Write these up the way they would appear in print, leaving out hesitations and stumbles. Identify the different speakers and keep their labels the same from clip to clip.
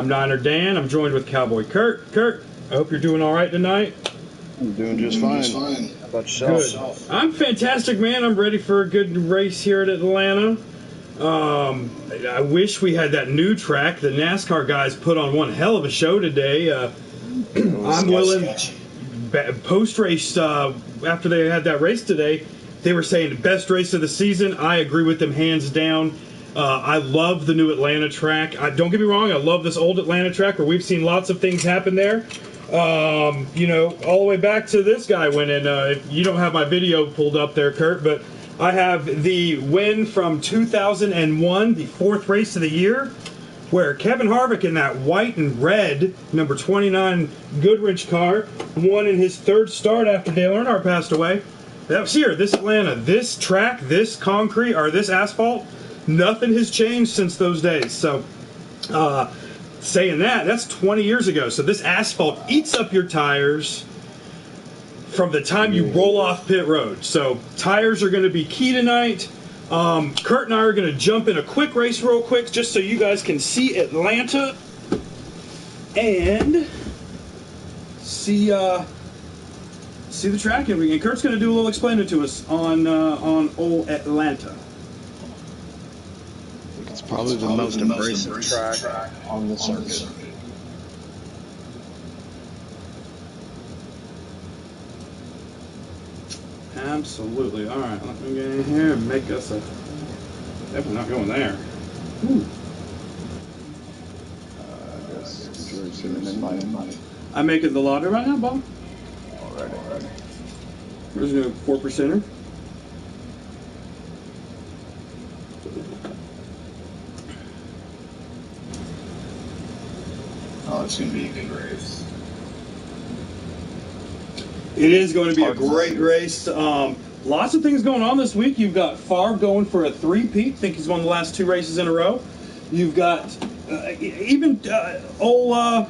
Speaker 1: I'm Niner Dan. I'm joined with Cowboy Kurt. Kurt, I hope you're doing all right tonight.
Speaker 2: I'm doing just fine. How about yourself?
Speaker 1: Good. I'm fantastic, man. I'm ready for a good race here at Atlanta. I wish we had that new track. The NASCAR guys put on one hell of a show today. I'm willing. Post-race, after they had that race today, they were saying the best race of the season. I agree with them hands down. I love the new Atlanta track. Don't get me wrong, I love this old Atlanta track where we've seen lots of things happen there. You know, all the way back to this guy winning. You don't have my video pulled up there, Kurt, but I have the win from 2001, the fourth race of the year, where Kevin Harvick in that white and red number 29 Goodrich car won in his third start after Dale Earnhardt passed away. That was here, this Atlanta, this track, this concrete, or this asphalt. Nothing has changed since those days. So, saying that, that's 20 years ago. So this asphalt eats up your tires from the time you roll off pit road. So tires are going to be key tonight. Kurt and I are going to jump in a quick race real quick just so you guys can see Atlanta and see the track. And Kurt's going to do a little explaining to us on old Atlanta.
Speaker 2: It's probably the most abrasive track on the circuit.
Speaker 1: Absolutely. All right, let me get in here and make us a... Definitely not going there. Ooh. I'm making the lottery right now, Bob.
Speaker 2: Alright.
Speaker 1: We're just doing 4%er.
Speaker 2: Oh, it's going to be a good race.
Speaker 1: It is going to be a great race. Lots of things going on this week. You've got Favre going for a three-peat. I think he's won the last two races in a row. You've got old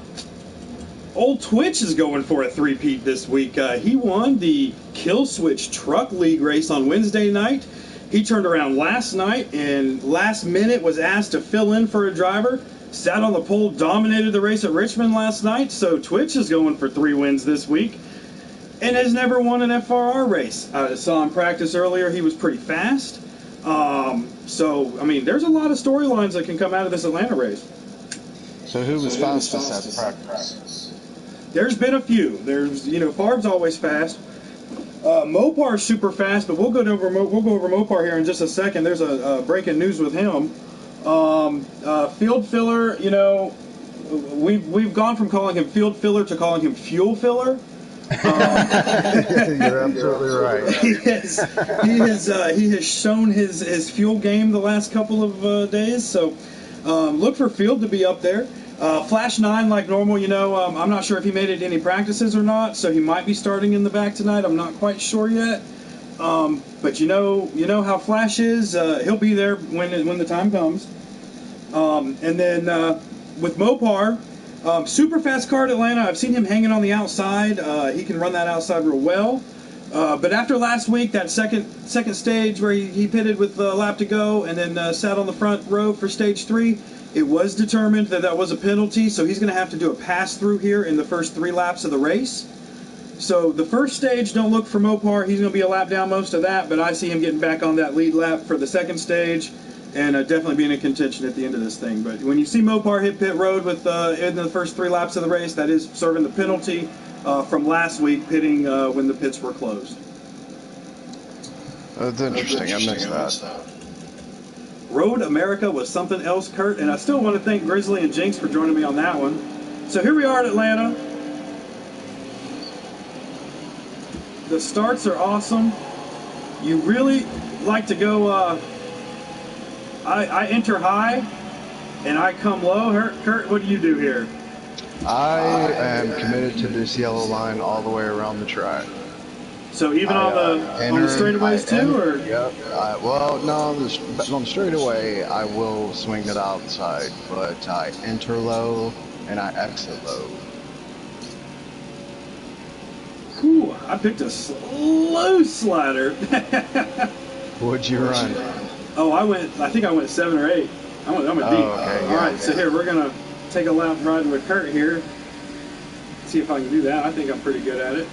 Speaker 1: Twitch is going for a three-peat this week. He won the Kill Switch Truck League race on Wednesday night. He turned around last night and last minute was asked to fill in for a driver. Sat on the pole, dominated the race at Richmond last night. So Twitch is going for 3 wins this week. And has never won an FRR race. I saw him practice earlier. He was pretty fast. So, I mean, there's a lot of storylines that can come out of this Atlanta race.
Speaker 2: So who was fastest at practice?
Speaker 1: There's been a few. There's, Favre's always fast. Mopar's super fast, but we'll go over Mopar here in just a second. There's a breaking news with him. Field filler, we've gone from calling him field filler to calling him fuel filler.
Speaker 2: You're absolutely right.
Speaker 1: He has shown his fuel game the last couple of days. So look for Field to be up there. Flash 9 like normal. I'm not sure if he made it to any practices or not, so he might be starting in the back tonight. I'm not quite sure yet. But you know how Flash is. He'll be there when the time comes. And then with Mopar. Super fast car at Atlanta. I've seen him hanging on the outside. He can run that outside real well. But after last week, that second stage where he pitted with a lap to go and then sat on the front row for stage 3, it was determined that was a penalty, so he's going to have to do a pass-through here in the first 3 laps of the race. So the first stage, don't look for Mopar. He's going to be a lap down most of that, but I see him getting back on that lead lap for the second stage. And definitely being in contention at the end of this thing. But when you see Mopar hit pit road with in the first 3 laps of the race, that is serving the penalty from last week, pitting when the pits were closed.
Speaker 2: That's interesting. I missed that.
Speaker 1: Road America was something else, Kurt. And I still want to thank Grizzly and Jinx for joining me on that one. So here we are at Atlanta. The starts are awesome. You really like to go... I enter high, and I come low. Kurt, what do you do here?
Speaker 2: I am committed to this yellow line all the way around the track.
Speaker 1: So even on the straightaways too, or?
Speaker 2: Yep. On the straightaway, I will swing it outside, but I enter low and I exit low.
Speaker 1: Whew, I picked a slow slider.
Speaker 2: What'd you run?
Speaker 1: Oh, I think I went 7 or 8. I'm a deep.
Speaker 2: Okay,
Speaker 1: All right, so here we're gonna take a lap riding with Kurt here. See if I can do that. I think I'm pretty good at it.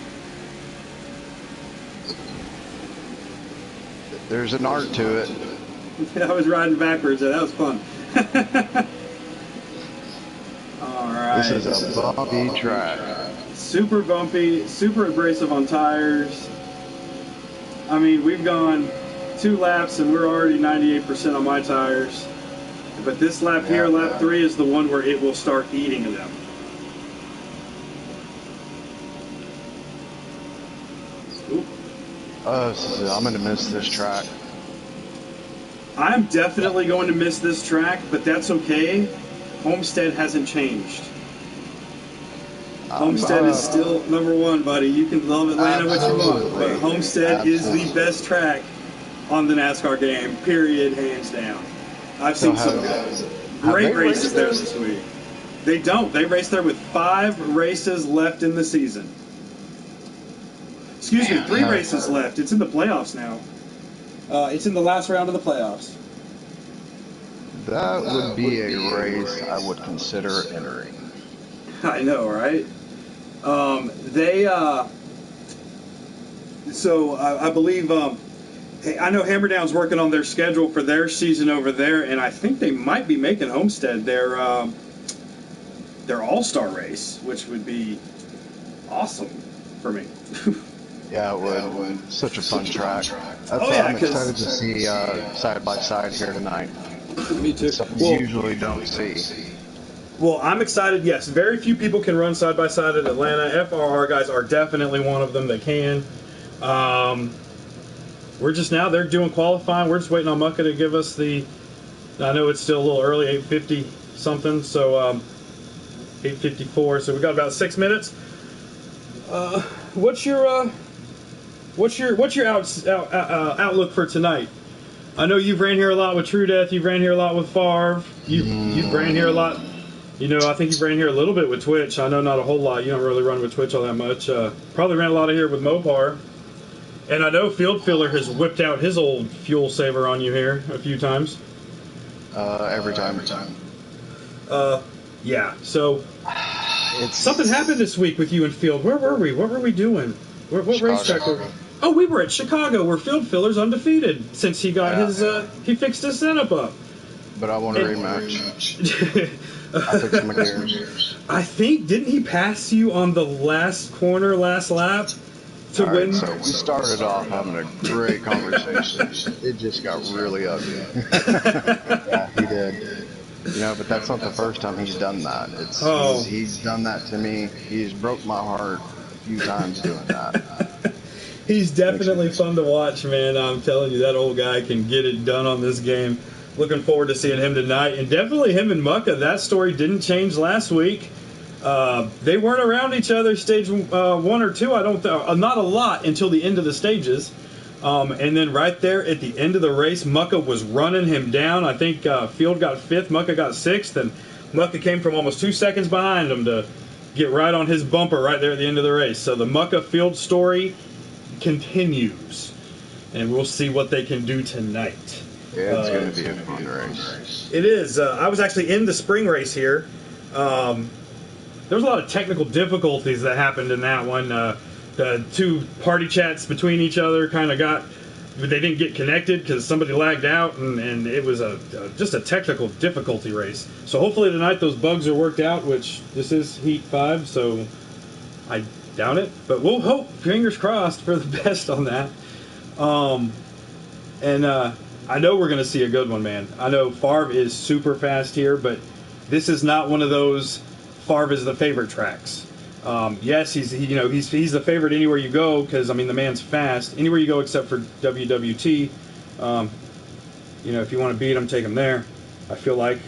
Speaker 2: There's an art to it.
Speaker 1: I was riding backwards, so that was fun. All right.
Speaker 2: This is a bumpy track.
Speaker 1: Super bumpy, super abrasive on tires. I mean, we've gone 2 laps and we're already 98% on my tires. But this lap here, lap 3, is the one where it will start eating them.
Speaker 2: I'm going to miss this track.
Speaker 1: I'm definitely going to miss this track, but that's okay. Homestead hasn't changed. Homestead is still #1, buddy. You can love Atlanta what you want, but Homestead is the best track on the NASCAR game, period, hands down. I've seen some great races there this week. They don't. They race there with 5 races left in the season. Excuse me, 3 races left. It's in the playoffs now. It's in the last round of the playoffs.
Speaker 2: That would be a race I would consider entering.
Speaker 1: I know, right? I believe, I know Hammerdown's working on their schedule for their season over there, and I think they might be making Homestead their all-star race, which would be awesome for me.
Speaker 2: Yeah, it would. Such a fun track. I'm excited to see side by side here tonight.
Speaker 1: Me too.
Speaker 2: Something you usually don't see.
Speaker 1: Well, I'm excited. Yes, very few people can run side by side at Atlanta. FRR guys are definitely one of them that can. We're just now, they're doing qualifying. We're just waiting on Mucka to give us the, I know it's still a little early, 8:50 something, so 8:54, so we got about 6 minutes. What's your outlook for tonight? I know you've ran here a lot with True Death. You've ran here a lot with Favre. You've ran here a lot. You know, I think you've ran here a little bit with Twitch. I know not a whole lot. You don't really run with Twitch all that much. Probably ran a lot of here with Mopar. And I know Field Filler has whipped out his old fuel saver on you here a few times.
Speaker 2: Every time.
Speaker 1: Yeah. So something happened this week with you and Field. Where were we? What were we doing? What racetrack were we? Oh, we were at Chicago, where Field Filler's undefeated since he got his he fixed his setup up.
Speaker 2: But I want a rematch. I fixed my gears.
Speaker 1: I think, didn't he pass you on the last corner, last lap to win?
Speaker 2: So we started off having a great conversation. It just got really ugly. Yeah, he did. You know, but that's not the first time he's done that. He's done that to me. He's broke my heart a few times doing that.
Speaker 1: He's definitely fun to watch, man. I'm telling you, that old guy can get it done on this game. Looking forward to seeing him tonight. And definitely him and Mucka. That story didn't change last week. They weren't around each other stage 1 or 2, I don't think. Not a lot until the end of the stages. And then right there at the end of the race, Mucka was running him down. I think Field got 5th, Mucka got 6th, and Mucka came from almost 2 seconds behind him to get right on his bumper right there at the end of the race. So the Mucka Field story continues, and we'll see what they can do tonight.
Speaker 2: Yeah, it's going to be a fun race.
Speaker 1: It is. I was actually in the spring race here. There was a lot of technical difficulties that happened in that one. The 2 party chats between each other kind of they didn't get connected because somebody lagged out, and it was just a technical difficulty race. So hopefully tonight those bugs are worked out, which this is Heat 5, so I doubt it. But we'll hope, fingers crossed, for the best on that. I know we're going to see a good one, man. I know Favre is super fast here, but this is not one of those Favre is the favorite tracks. Yes, he's the favorite anywhere you go because, I mean, the man's fast. Anywhere you go except for WWT. If you want to beat him, take him there, I feel like.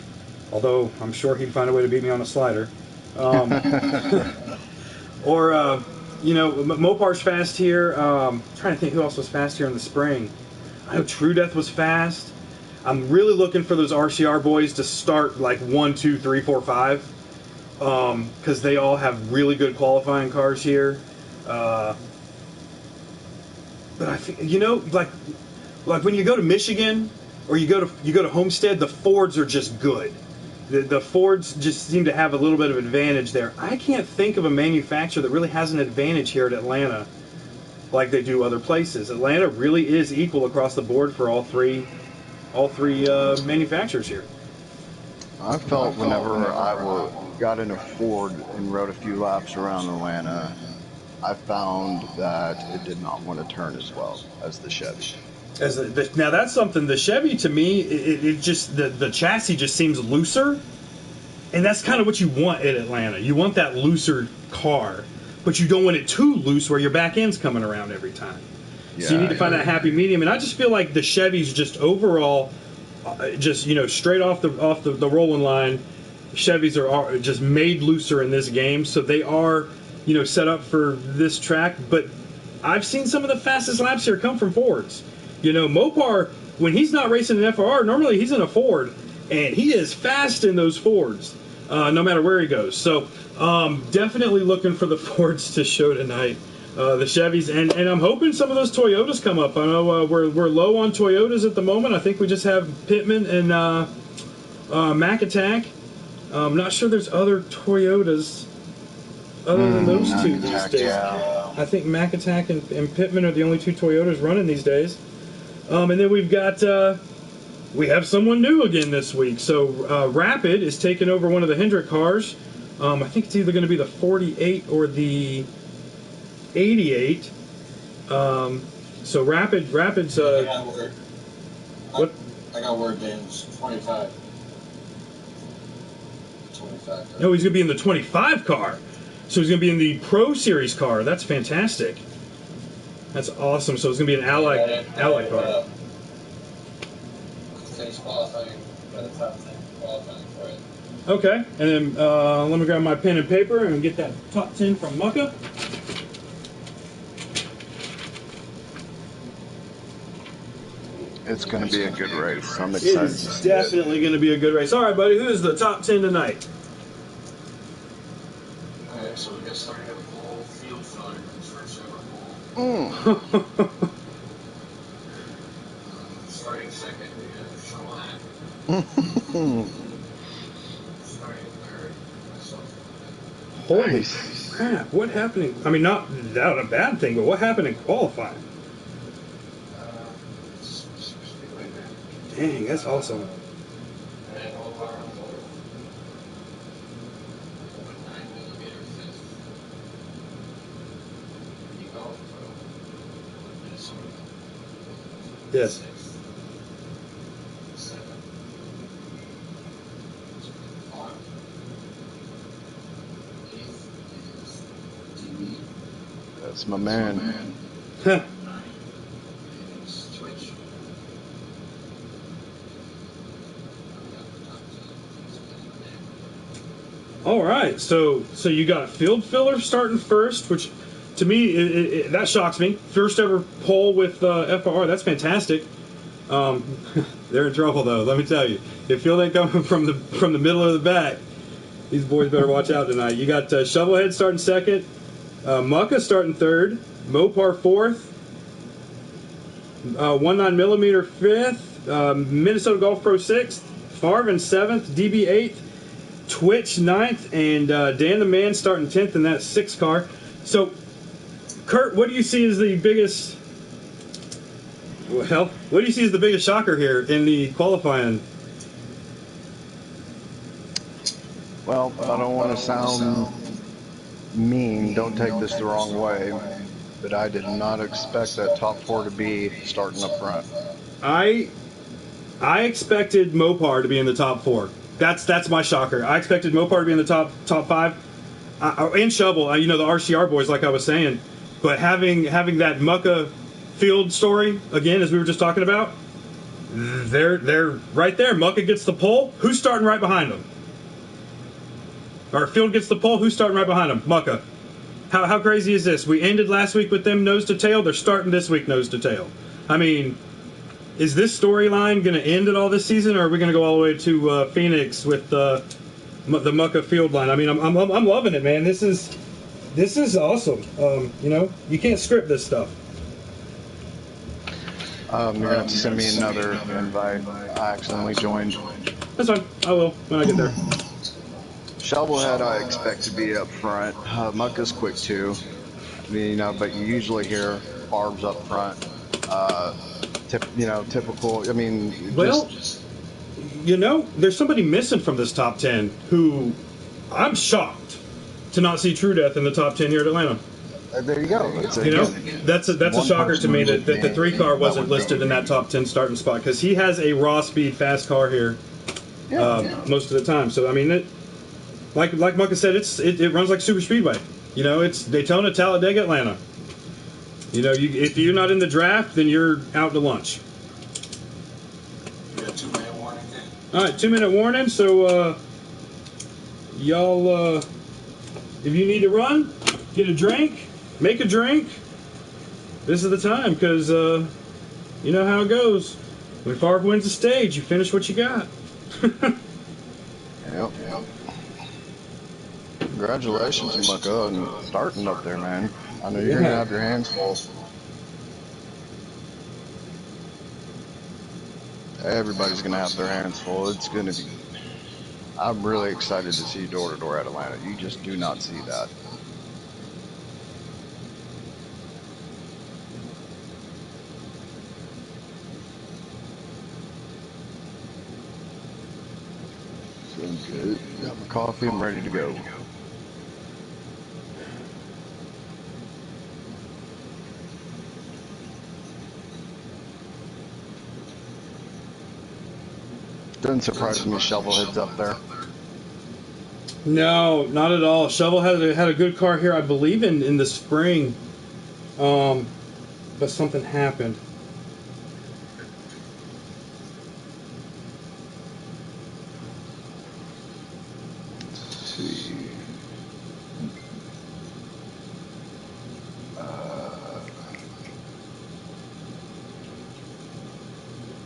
Speaker 1: Although I'm sure he'd find a way to beat me on a slider. Mopar's fast here. I'm trying to think who else was fast here in the spring. I know True Death was fast. I'm really looking for those RCR boys to start like 1, 2, 3, 4, 5. Because they all have really good qualifying cars here. But I think, like when you go to Michigan or you go to Homestead, the Fords are just good. The Fords just seem to have a little bit of advantage there. I can't think of a manufacturer that really has an advantage here at Atlanta like they do other places. Atlanta really is equal across the board for all three manufacturers here.
Speaker 2: I felt whenever I got in a Ford and rode a few laps around Atlanta, I found that it did not want to turn as well as the Chevy.
Speaker 1: Now that's something. The Chevy, to me, it just the chassis just seems looser, and that's kind of what you want in Atlanta. You want that looser car, but you don't want it too loose where your back end's coming around every time. Yeah, so you need to find that happy medium. And I just feel like the Chevys just overall, just straight off the rolling line, Chevys are just made looser in this game, so they are set up for this track. But I've seen some of the fastest laps here come from Fords. Mopar, when he's not racing an FR, normally he's in a Ford, and he is fast in those Fords, no matter where he goes. So definitely looking for the Fords to show tonight. The Chevys, and I'm hoping some of those Toyotas come up. I know we're low on Toyotas at the moment. I think we just have Pittman and Mac Attack. I'm not sure there's other Toyotas other than those two these days. Yeah. I think Mac Attack and Pittman are the only two Toyotas running these days. And then we've got we have someone new again this week. So Rapid is taking over one of the Hendrick cars. I think it's either going to be the 48 or the 88. So Rapid's what?
Speaker 3: I got word, James. 25.
Speaker 1: No, he's going to be in the 25 car. So he's going to be in the Pro Series car. That's fantastic. That's awesome. So it's going to be an ally car. Okay, and then let me grab my pen and paper and get that top 10 from Mucka.
Speaker 2: It's going to be a good race. I'm excited.
Speaker 1: It's definitely going to be a good race. All right, buddy, who is the top 10 tonight?
Speaker 3: Okay, so we got starting at a full field filler first ever pole. Starting second, we got Shawn. Starting third, myself.
Speaker 1: Holy crap, what happened? I mean, not that a bad thing, but what happened in qualifying? Dang, that's awesome. Yes.
Speaker 2: That's my man.
Speaker 1: Huh. All right, so you got field filler starting first, which to me that shocks me. First ever pole with FR, that's fantastic. They're in trouble though. Let me tell you, if field ain't coming from the middle of the back, these boys better watch out tonight. You got Shovelhead starting second, Mucka starting third, Mopar fourth, 19mm fifth, Minnesota Golf Pro sixth, Farvin seventh, DB eighth. Twitch 9th, and Dan the Man starting 10th in that 6th car. So, Kurt, what do you see as the biggest? Well, what do you see as the biggest shocker here in the qualifying?
Speaker 2: Well, I don't want to sound mean. Don't take this the wrong way, but I did not expect that top 4 to be starting up front.
Speaker 1: I expected Mopar to be in the top 4. That's my shocker. I expected Mopar to be in the top 5, and Shovel. The RCR boys, like I was saying, but having that Mucka field story again, as we were just talking about, they're right there. Mucka gets the pole. Who's starting right behind them? Or field gets the pole. Who's starting right behind them? Mucka. How crazy is this? We ended last week with them nose to tail. They're starting this week nose to tail. I mean, is this storyline going to end at all this season, or are we going to go all the way to Phoenix with the Mucka field line? I mean, I'm loving it, man. This is awesome. You can't script this stuff.
Speaker 2: You're going to have to send me another invite. I accidentally joined.
Speaker 1: That's fine. I will when I get there.
Speaker 2: Shovelhead, I expect to be up front. Mucka's quick too. I mean, but you usually hear Barb's up front. Typical. I mean,
Speaker 1: Well, there's somebody missing from this top 10 who I'm shocked to not see True Death in the top 10 here at Atlanta.
Speaker 2: There you go.
Speaker 1: That's a shocker to me that the 3 car wasn't listed in that top 10 starting spot, because he has a raw speed fast car here most of the time. So I mean, like Mucka said, it runs like super speedway. It's Daytona, Talladega, Atlanta. If you're not in the draft, then you're out to lunch.
Speaker 3: You got 2-minute warning then.
Speaker 1: All right, 2-minute warning. So y'all, if you need to run, get a drink, make a drink. This is the time, because you know how it goes. When Favre wins the stage, you finish what you got.
Speaker 2: Yep. Congratulations, Mucka, on starting up there, man. I know you're going to have your hands full. Everybody's going to have their hands full. It's going to be... I'm really excited to see door-to-door at Atlanta. You just do not see that. Feeling good. Got my coffee. I'm ready to go. Doesn't surprise me Shovelhead's up there.
Speaker 1: No, not at all. Shovelhead had a good car here, I believe, in the spring. But something happened.
Speaker 2: Let's see.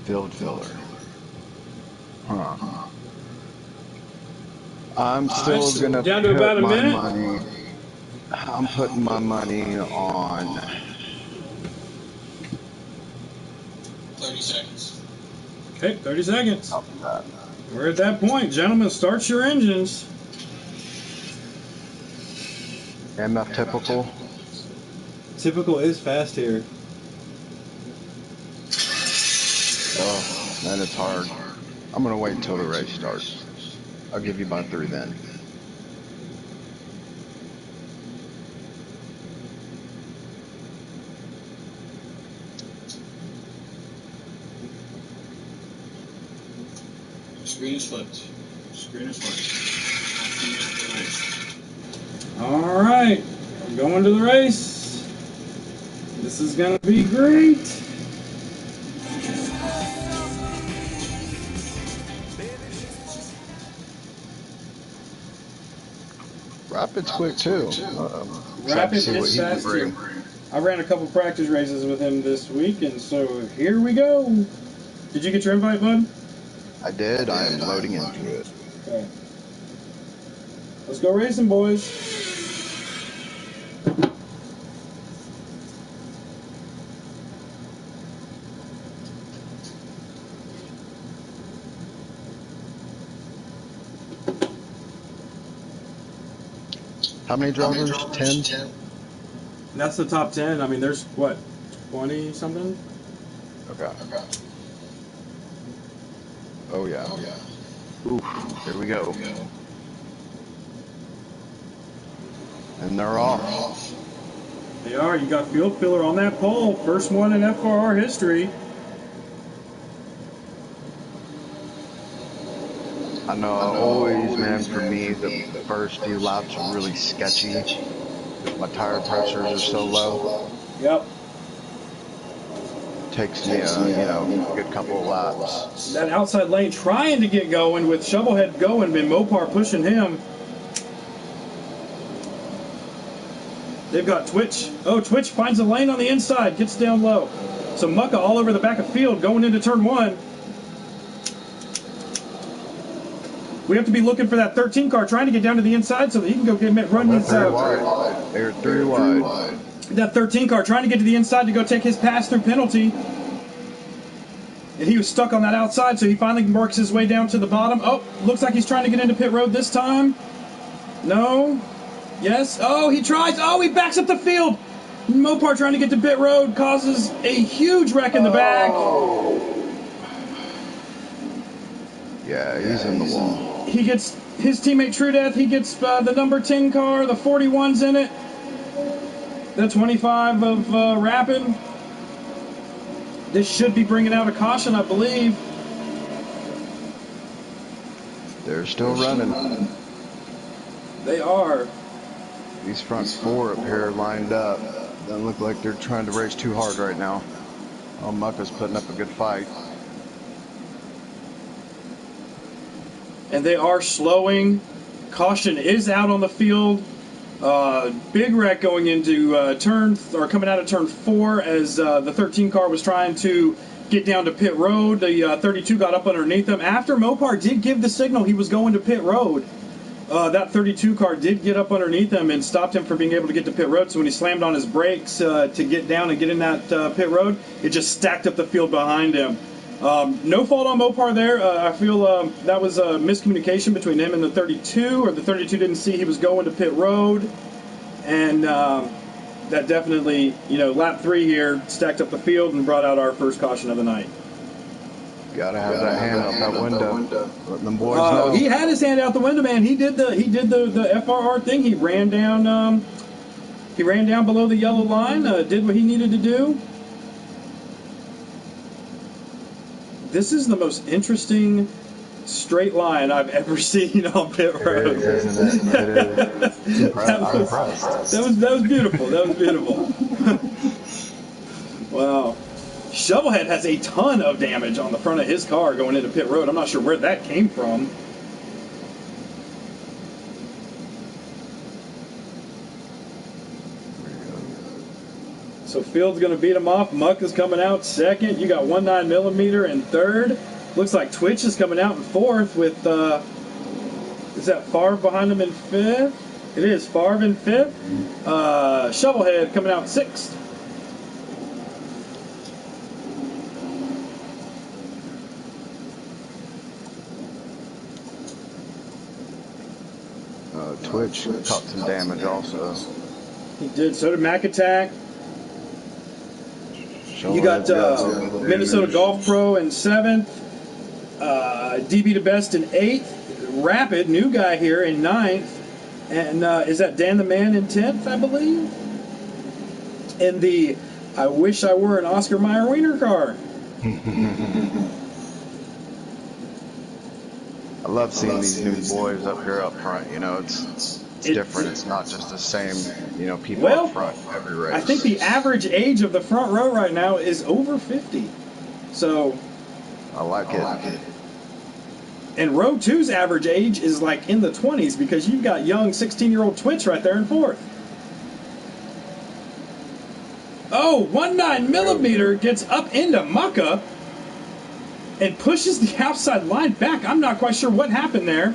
Speaker 2: Field filler. Huh. I'm still gonna
Speaker 1: down to about a minute.
Speaker 2: I'm putting my money on
Speaker 3: 30 seconds.
Speaker 1: Okay, 30 seconds. We're at that point, gentlemen. Start your engines.
Speaker 2: MF typical.
Speaker 1: Typical is fast here.
Speaker 2: Oh, man, it's hard. I'm gonna wait until the race starts. I'll give you my 3 then.
Speaker 3: Screen is flipped. Screen is flipped.
Speaker 1: All right, we're going to the race. This is gonna be great.
Speaker 2: Rapid's quick too.
Speaker 1: Rapid is fast too. I ran a couple practice races with him this week, and so here we go. Did you get your invite, bud?
Speaker 2: I did. I am loading into it.
Speaker 1: Okay. Let's go racing, boys.
Speaker 2: How many drivers? 10?
Speaker 1: That's the top 10. I mean, there's, what, 20 something?
Speaker 2: Okay. Oh, yeah. Oof, here we go. And they're off.
Speaker 1: They are. You got field filler on that pole. First one in FRR history.
Speaker 2: I know, always, man, for me, the first few laps are really sketchy. My tire pressures are so low.
Speaker 1: Yep.
Speaker 2: Takes me a good couple of laps.
Speaker 1: That outside lane trying to get going with Shovelhead going and Mopar pushing him. They've got Twitch. Oh, Twitch finds a lane on the inside, gets down low. So Mucka all over the back of field going into turn 1. We have to be looking for that 13 car, trying to get down to the inside so that he can go run his...
Speaker 2: They're wide. They're 3 wide.
Speaker 1: That 13 car trying to get to the inside to go take his pass-through penalty.
Speaker 4: and he was stuck on that outside, so he finally works his way down to the bottom. Oh, looks like he's trying to get into pit road this time. No. Yes. Oh, he tries. Oh, he backs up the field. Mopar trying to get to pit road causes a huge wreck in the back.
Speaker 2: Yeah, he's in the wall.
Speaker 4: He gets his teammate True Death. He gets the number 10 car. The 41's in it. The 25 of Rapid. This should be bringing out a caution, I believe.
Speaker 2: They're still running.
Speaker 4: They are.
Speaker 2: These front four up here lined up. Doesn't look like they're trying to race too hard right now. Oh, Mucka's putting up a good fight.
Speaker 4: And they are slowing. Caution is out on the field. Big wreck going into coming out of turn 4 as the 13 car was trying to get down to pit road. The 32 got up underneath them. After Mopar did give the signal he was going to pit road, that 32 car did get up underneath him and stopped him from being able to get to pit road. So when he slammed on his brakes to get down and get in that pit road, it just stacked up the field behind him. No fault on Mopar there. I feel that was a miscommunication between him and the 32, or the 32 didn't see he was going to pit road. And that definitely, lap 3 here stacked up the field and brought out our first caution of the night.
Speaker 2: Gotta have that hand out that window. Letting them boys know.
Speaker 4: He had his hand out the window, man. He did the FRR thing. He ran down below the yellow line, did what he needed to do. This is the most interesting straight line I've ever seen on pit road.
Speaker 2: It is, isn't it? It is. I'm impressed.
Speaker 4: That was beautiful. That was beautiful. Wow. Shovelhead has a ton of damage on the front of his car going into pit road. I'm not sure where that came from. So Field's going to beat him off. Muck is coming out second. You got 19mm in third. Looks like Twitch is coming out in fourth with, is that Favre behind him in fifth? It is Favre in fifth. Shovelhead coming out sixth.
Speaker 2: Twitch caught some damage also.
Speaker 4: He did. So did Mac Attack. You got Minnesota Golf Pro in 7th, DB to Best in 8th, Rapid, new guy here, in 9th, and is that Dan the Man in 10th, I believe? In the I Wish I Were an Oscar Mayer Wiener car.
Speaker 2: I love seeing these new boys up here up front. It's different. It's not just the same, people up front every race.
Speaker 4: I think the average age of the front row right now is over 50. So
Speaker 2: I like it.
Speaker 4: And row 2's average age is like in the 20s because you've got young 16-year-old Twitch right there in fourth. Oh, 19mm gets up into Mucka and pushes the outside line back. I'm not quite sure what happened there.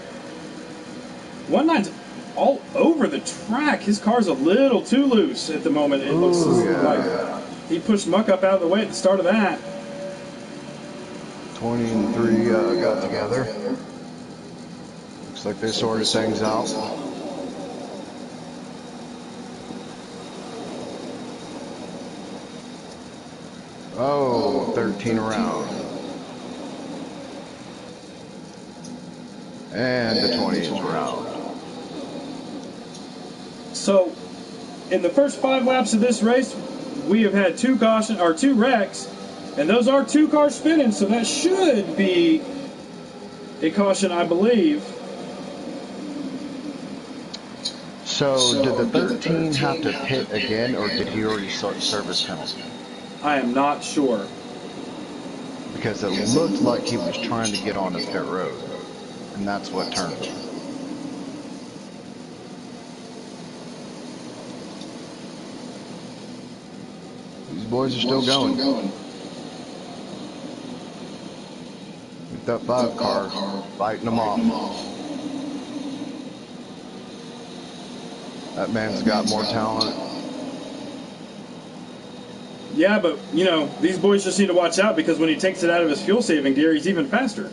Speaker 4: 19's all over the track. His car's a little too loose at the moment. It looks like he pushed Muck up out of the way at the start of that.
Speaker 2: 20 and 3 got together. Looks like they sorted things out. Oh, 13 around. And the 20th round.
Speaker 4: So, in the first 5 laps of this race, we have had 2 wrecks, and those are 2 cars spinning, so that should be a caution, I believe.
Speaker 2: So did the 13 have to pit again, or did he already start service penalty?
Speaker 4: I am not sure.
Speaker 2: Because it looked like he was trying to get on the pit road, and that's what turned him. These boys are still going. With that 5 car fighting them off. That man's got more talent
Speaker 4: Yeah, but, you know, these boys just need to watch out because when he takes it out of his fuel-saving gear, he's even faster.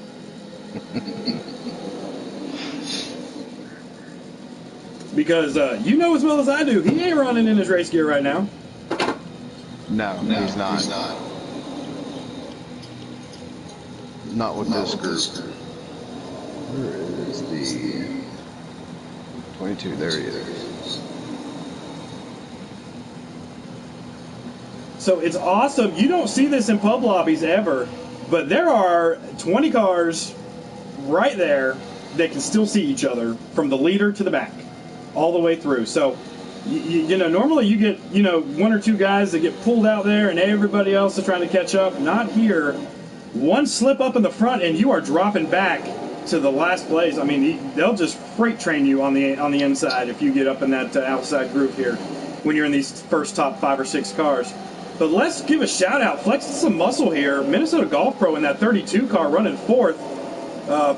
Speaker 4: Because you know as well as I do, he ain't running in his race gear right now.
Speaker 2: No, he's not. He's not. Not with this group. Where is the 22? There he is.
Speaker 4: So it's awesome. You don't see this in pub lobbies ever, but there are 20 cars right there that can still see each other from the leader to the back, all the way through. So, you know, normally you get, you know, one or two guys that get pulled out there and everybody else is trying to catch up. Not here. One slip up in the front and you are dropping back to the last place. I mean, they'll just freight train you on the inside if you get up in that outside group here when you're in these first top 5 or 6 cars. But let's give a shout out, flexing some muscle here. Minnesota Golf Pro in that 32 car running 4th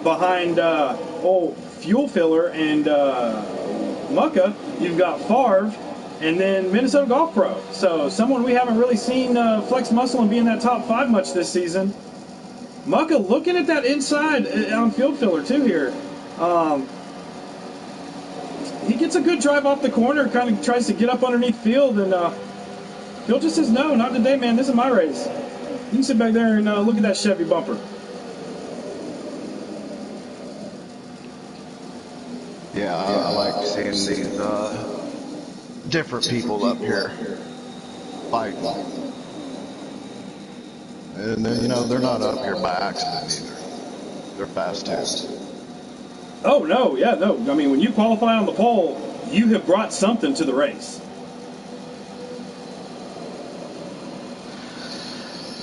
Speaker 4: behind old Fuel Filler and Mucka. You've got Favre and then Minnesota Golf Pro. So someone we haven't really seen flex muscle and be in that top 5 much this season. Mucka looking at that inside on Field Filler too here. He gets a good drive off the corner, kind of tries to get up underneath Field, and Field just says, no, not today, man. This is my race. You can sit back there and look at that Chevy bumper.
Speaker 2: Yeah, I like seeing these different people up here fighting. And then, you know, they're not up here by accident either. They're fast too.
Speaker 4: Oh, no, yeah, no. I mean, when you qualify on the pole, you have brought something to the race.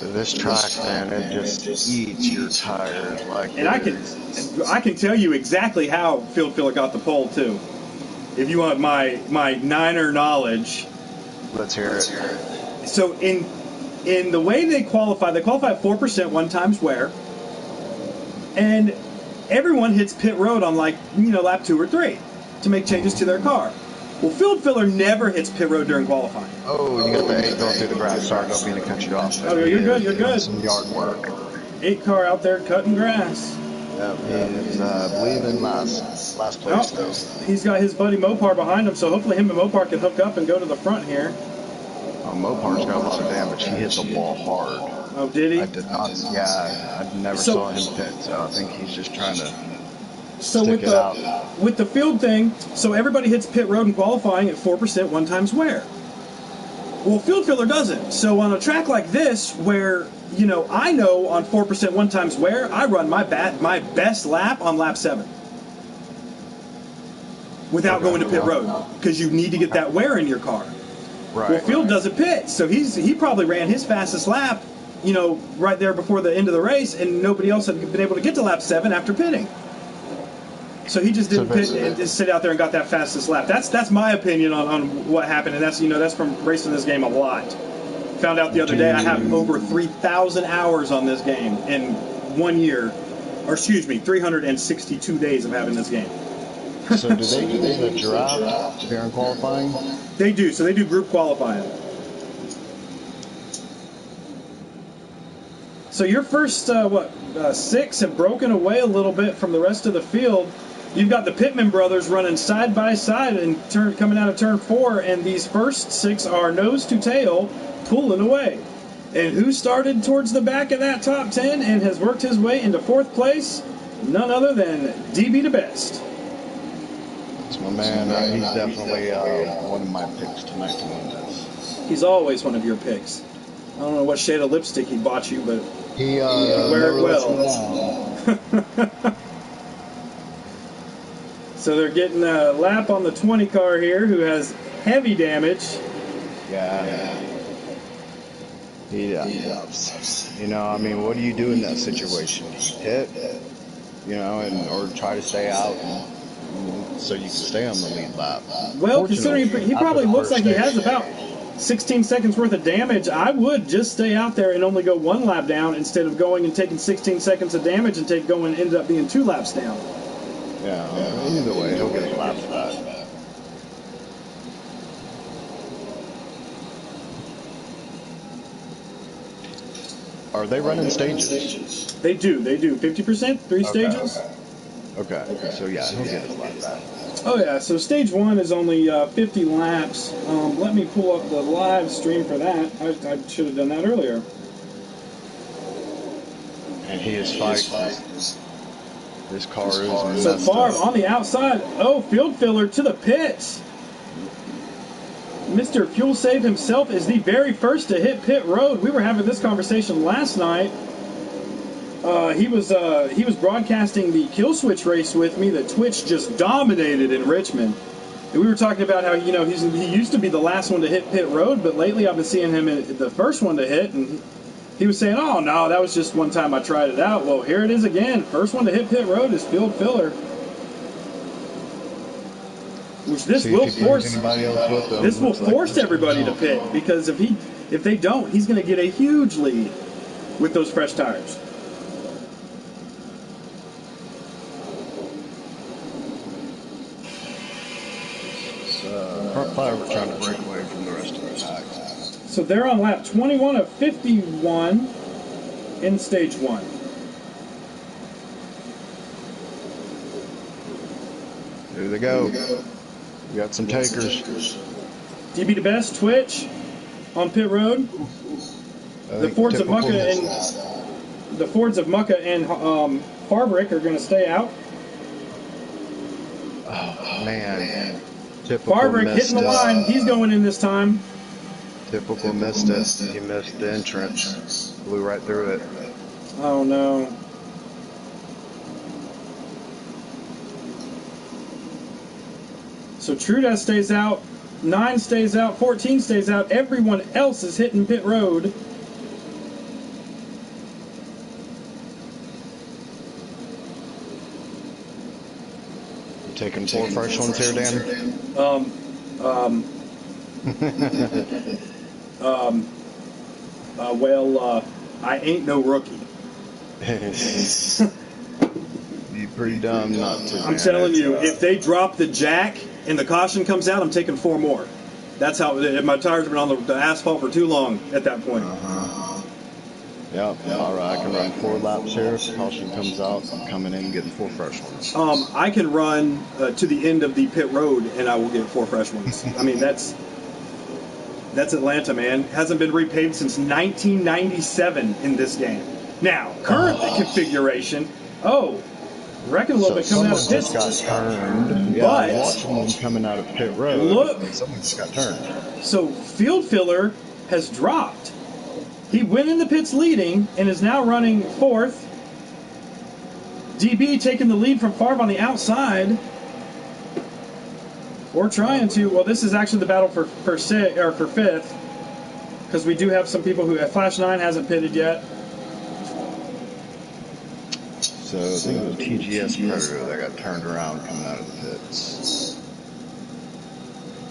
Speaker 2: This track, man, it just eats your tires like.
Speaker 4: And I can tell you exactly how Field Filler got the pole too. If you want my Niner knowledge.
Speaker 2: Let's hear it.
Speaker 4: So in the way they qualify at 4% one times wear, and everyone hits pit road on lap 2 or 3 to make changes to their car. Well, Field Filler never hits pit road during qualifying.
Speaker 2: Oh, you got the 8 going through the grass. Sorry, don't mean to cut you off.
Speaker 4: Oh, you're good, you're good.
Speaker 2: Some yard work.
Speaker 4: 8 car out there cutting grass.
Speaker 2: Yep, he is, I believe, in last place, though.
Speaker 4: He's got his buddy Mopar behind him, so hopefully him and Mopar can hook up and go to the front here.
Speaker 2: Mopar's got a lot of damage. He hit the wall hard.
Speaker 4: Oh, did he?
Speaker 2: I did not. Yeah, I never saw him pit, so I think he's just trying to stick it out.
Speaker 4: With the field thing, so everybody hits pit road in qualifying at 4% one times wear. Well, Field Filler doesn't. So on a track like this, where I know on 4% one times wear, I run my best lap on lap 7 without going to pit road because you need to get that wear in your car.
Speaker 2: Right.
Speaker 4: Well, Field doesn't pit, so he probably ran his fastest lap, right there before the end of the race, and nobody else had been able to get to lap 7 after pitting. So he just didn't pit and just sit out there and got that fastest lap. That's my opinion on what happened, and that's from racing this game a lot. Found out the other day I have over 3,000 hours on this game in 1 year, or excuse me, 362 days of having this game.
Speaker 2: So do they use the draft during qualifying?
Speaker 4: They do. So they do group qualifying. So your first 6 have broken away a little bit from the rest of the field. You've got the Pittman brothers running side by side and coming out of turn 4, and these first 6 are nose to tail pulling away. And who started towards the back of that top 10 and has worked his way into 4th place? None other than DB the Best.
Speaker 2: That's my man. He's definitely one of my picks tonight to win this.
Speaker 4: He's always one of your picks. I don't know what shade of lipstick he bought you, but
Speaker 2: he
Speaker 4: wear it well. So they're getting a lap on the 20 car here, who has heavy damage.
Speaker 2: Yeah. He does. I mean, what do you do in that situation? Hit, or try to stay out so you can stay on the lead lap.
Speaker 4: Well, considering he probably looks like he has about 16 seconds worth of damage, I would just stay out there and only go 1 lap down instead of going and taking 16 seconds of damage and ended up being 2 laps down.
Speaker 2: Yeah, either way, he'll get a lap for that. Are they running stages?
Speaker 4: They do. 50%, three stages.
Speaker 2: Okay. So yeah, he'll get his lap back.
Speaker 4: Oh yeah. So stage 1 is only 50 laps. Let me pull up the live stream for that. I should have done that earlier.
Speaker 2: And he is fighting. This car is messed
Speaker 4: So Favre
Speaker 2: up.
Speaker 4: on the outside. Oh, field filler to the pits. Mr. Fuel Save himself is the very first to hit pit road. We were having this conversation last night. He was broadcasting the kill switch race with me that Twitch just dominated in Richmond. And we were talking about how he used to be the last one to hit pit road, but lately I've been seeing him the first one to hit, and he was saying, "Oh no, that was just one time I tried it out." Well, here it is again. First one to hit pit road is field filler. Which this will force everybody to pit, because if they don't, he's going to get a huge lead with those fresh tires.
Speaker 2: Front five are trying to break away from the rest of the pack.
Speaker 4: So they're on lap 21 of 51 in stage 1.
Speaker 2: Here they go. We got some takers.
Speaker 4: DB the best, Twitch on pit road. The Fords of Mucka and Farbrick are going to stay out.
Speaker 2: Oh man. Typical
Speaker 4: Farbrick hitting the line. He's going in this time.
Speaker 2: Typical missed it. He missed the entrance. Blew right through it.
Speaker 4: Oh no. So Trudez stays out, 9 stays out, 14 stays out. Everyone else is hitting pit road.
Speaker 2: Taking 4 fresh ones here, Dan?
Speaker 4: I ain't no rookie.
Speaker 2: Be pretty dumb not to.
Speaker 4: I'm telling you, if they drop the jack and the caution comes out, I'm taking 4 more. That's how. My tires have been on the asphalt for too long at that point.
Speaker 2: Yep. All right, I can run 4 laps here. If caution comes out, I'm coming in and getting 4 fresh ones.
Speaker 4: I can run to the end of the pit road and I will get 4 fresh ones. I mean, that's Atlanta, man. Hasn't been repaved since 1997 in this game. Now, current configuration. Oh, wrecking a little bit coming out of pit.
Speaker 2: Just got turned. Yeah,
Speaker 4: But
Speaker 2: I'm watching them coming out of pit road.
Speaker 4: Look,
Speaker 2: someone just got turned.
Speaker 4: So field filler has dropped. He went in the pits leading and is now running 4th. DB taking the lead from Favre on the outside. Or trying to. Well, this is actually the battle for 5th, because we do have some people who Flash 9 hasn't pitted yet.
Speaker 2: So I think it was TGS Predator that got turned around coming out of the pits.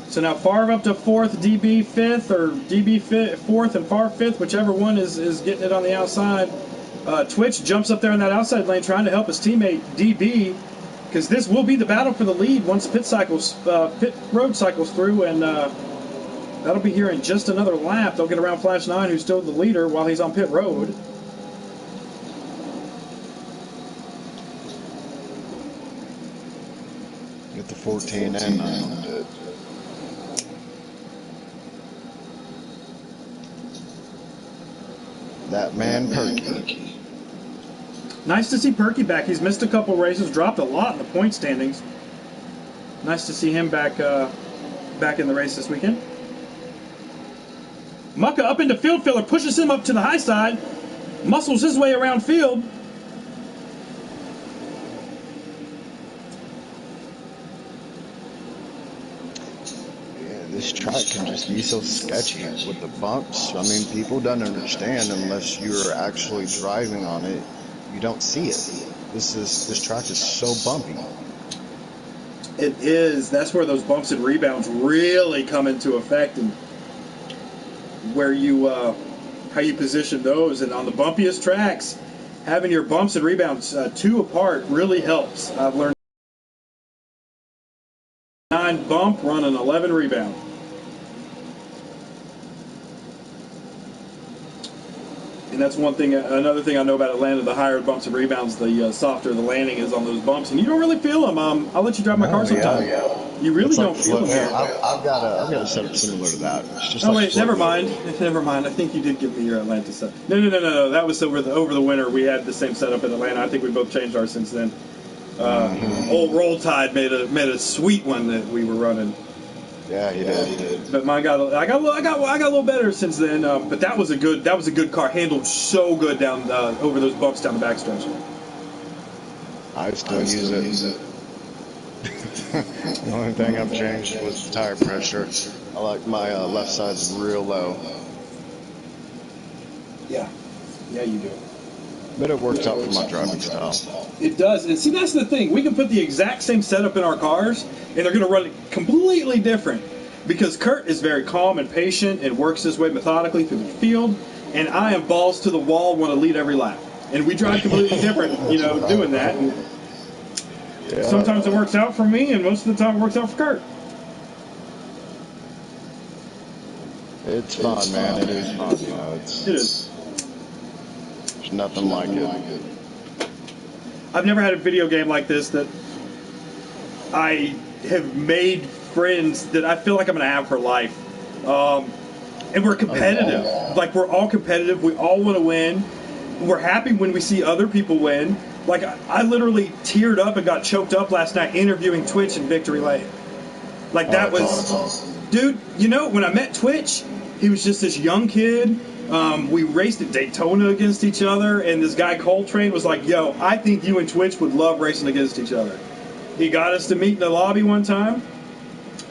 Speaker 4: So now Favre up to 4th, DB 5th, or DB 4th and Favre 5th, whichever one is getting it on the outside. Twitch jumps up there in that outside lane trying to help his teammate DB, because this will be the battle for the lead once pit road cycles through, and that'll be here in just another lap. They'll get around Flash 9, who's still the leader while he's on pit road.
Speaker 2: Get the 14 and 9 on the pit. That man Perky.
Speaker 4: Nice to see Perky back. He's missed a couple races, dropped a lot in the point standings. Nice to see him back in the race this weekend. Mucka up into field filler, pushes him up to the high side, muscles his way around field.
Speaker 2: This track can just be so sketchy with the bumps. I mean, people don't understand unless you're actually driving on it. You don't see it. This track is so bumpy.
Speaker 4: It is. That's where those bumps and rebounds really come into effect, and where you how you position those. And on the bumpiest tracks, having your bumps and rebounds 2 apart really helps. I've learned 9 bump, run an 11 rebound. And that's one thing. Another thing I know about Atlanta: the higher bumps and rebounds, the softer the landing is on those bumps, and you don't really feel them. I'll let you drive my car sometime. You really don't feel them here.
Speaker 2: I've got a setup similar to that. It's just
Speaker 4: wait, never mind. I think you did give me your Atlanta set. No. That was over the winter. We had the same setup in Atlanta. I think we both changed ours since then. Old Roll Tide made a sweet one that we were running.
Speaker 2: Yeah, he did.
Speaker 4: But mine I got a little better since then. But that was a good car. Handled so good down over those bumps down the backstretch.
Speaker 2: I still use it. The only thing I've changed was the tire pressure. I like my left side's real low.
Speaker 4: Yeah, you do.
Speaker 2: But it works out for my driving style.
Speaker 4: It does. And see, that's the thing. We can put the exact same setup in our cars, and they're going to run it completely different. Because Kurt is very calm and patient and works his way methodically through the field, and I am balls to the wall, want to lead every lap. And we drive completely different, doing that. And sometimes it works out for me, and most of the time it works out for Kurt.
Speaker 2: It's fun, man. It is fun.
Speaker 4: It is.
Speaker 2: There's nothing like it.
Speaker 4: I've never had a video game like this that I have made friends that I feel like I'm going to have for life. And we're competitive. Like, we're all competitive. We all want to win. We're happy when we see other people win. Like, I literally teared up and got choked up last night interviewing Twitch in Victory Lane. Like, that was... Awesome. Dude, when I met Twitch, he was just this young kid. We raced at Daytona against each other, and this guy Coltrane was like, yo, I think you and Twitch would love racing against each other. He got us to meet in the lobby one time.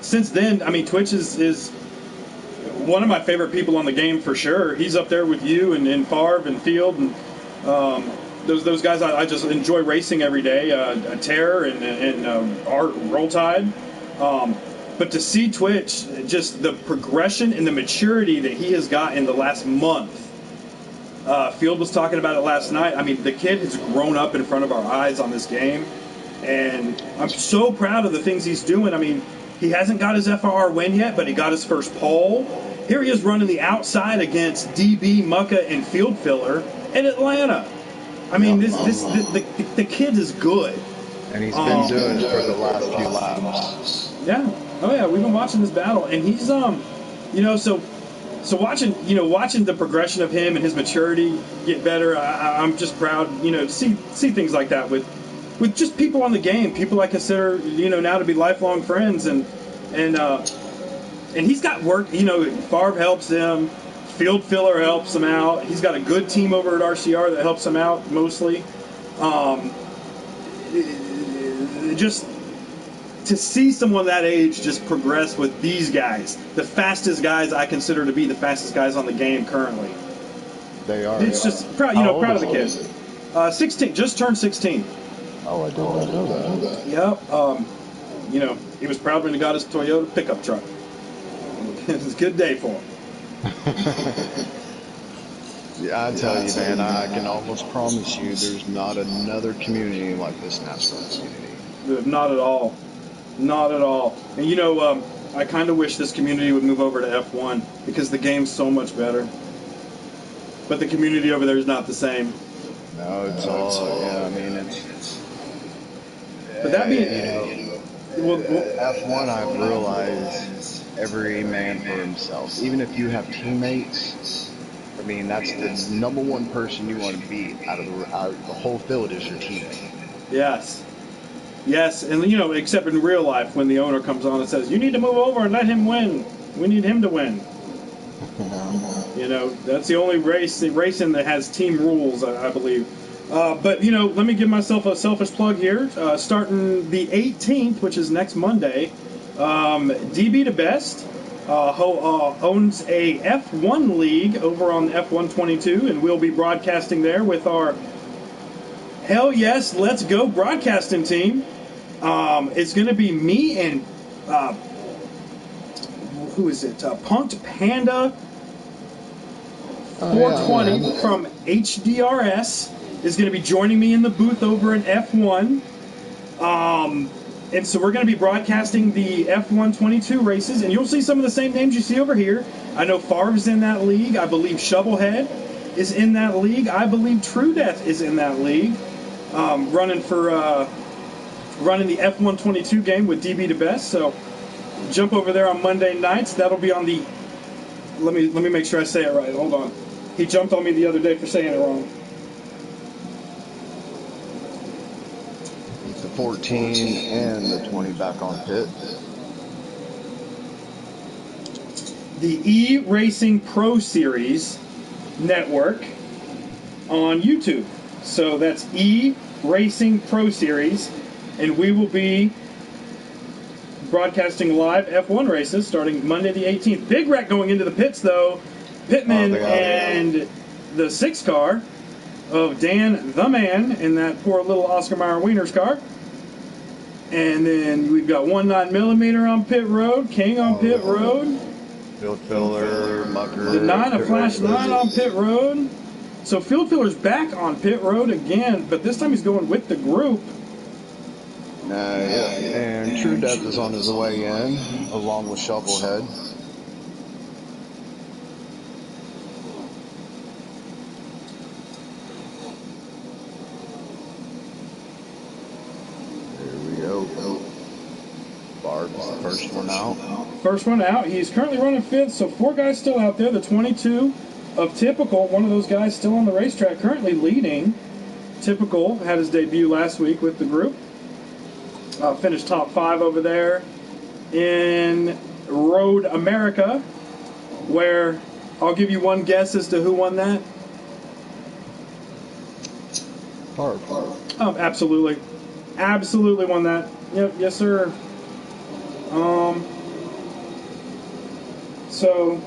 Speaker 4: Since then, I mean, Twitch is one of my favorite people on the game for sure. He's up there with you and Favre and Field, and those guys I just enjoy racing every day. Terror and Art Roll Tide. But to see Twitch, just the progression and the maturity that he has got in the last month. Field was talking about it last night. I mean, the kid has grown up in front of our eyes on this game. And I'm so proud of the things he's doing. I mean, he hasn't got his FRR win yet, but he got his first pole. Here he is running the outside against DB, Mucka, and Field Filler in Atlanta. I mean, the kid is good.
Speaker 2: And he's been doing it for the last few laps.
Speaker 4: Yeah. Oh yeah, we've been watching this battle, and he's so watching the progression of him and his maturity get better. I'm just proud, to see things like that with just people on the game, people I consider now to be lifelong friends, and he's got work. Favre helps him, Field Filler helps him out. He's got a good team over at RCR that helps him out mostly. Just to see someone that age just progress with these guys, the fastest guys I consider to be the fastest guys on the game currently.
Speaker 2: They are.
Speaker 4: It's just proud, proud of the kid. 16, just turned 16.
Speaker 2: Oh, I did not know that.
Speaker 4: Yep. He was proud when he got his Toyota pickup truck. It was a good day for him.
Speaker 2: Yeah, I tell you, man, I can almost promise you there's not another community like this NASCAR community.
Speaker 4: Not at all. Not at all. And I kind of wish this community would move over to F1 because the game's so much better. But the community over there is not the same.
Speaker 2: No, it's all, yeah, I mean, it's...
Speaker 4: But that being...
Speaker 2: F1, I've realized every man for himself. Even if you have teammates, I mean, that's the number one person you want to beat out of the whole field is your teammate.
Speaker 4: Yes, and except in real life when the owner comes on and says, you need to move over and let him win. We need him to win. That's the only racing that has team rules, I believe. But let me give myself a selfish plug here. Starting the 18th, which is next Monday, DB to Best owns a F1 league over on F122, and we'll be broadcasting there with our Hell Yes, Let's Go broadcasting team. It's going to be me and who is it? Punked Panda 420 from HDRS is going to be joining me in the booth over in F1. And so we're going to be broadcasting the F122 races, and you'll see some of the same names you see over here. I know Favre's in that league. I believe Shovelhead. is in that league. I believe True Death is in that league, running the F122 game with DB to Best. So jump over there on Monday nights. That'll be on the. Let me make sure I say it right. Hold on. He jumped on me the other day for saying it wrong.
Speaker 2: The 14 and the 20 back on pit.
Speaker 4: The E-Racing Pro Series Network on YouTube. So that's E-Racing Pro Series, and we will be broadcasting live F1 races starting Monday the 18th. Big wreck going into the pits, though. Pittman and the 6 car of Dan the Man in that poor little Oscar Mayer Wiener's car. And then we've got 19mm on pit road, King on pit road.
Speaker 2: Field filler, mucker.
Speaker 4: The 9, a flash 9 on pit road. So field filler's back on pit road again, but this time he's going with the group.
Speaker 2: And True Death is on his way in, along with Shovelhead. There we go. Barb's the first one out.
Speaker 4: First one out. He's currently running 5th, so 4 guys still out there. The 22 of Typical, one of those guys still on the racetrack, currently leading. Typical had his debut last week with the group. Finished top 5 over there in Road America, where I'll give you one guess as to who won that.
Speaker 2: Barb.
Speaker 4: Oh, absolutely. Absolutely won that. Yep, yes, sir. So,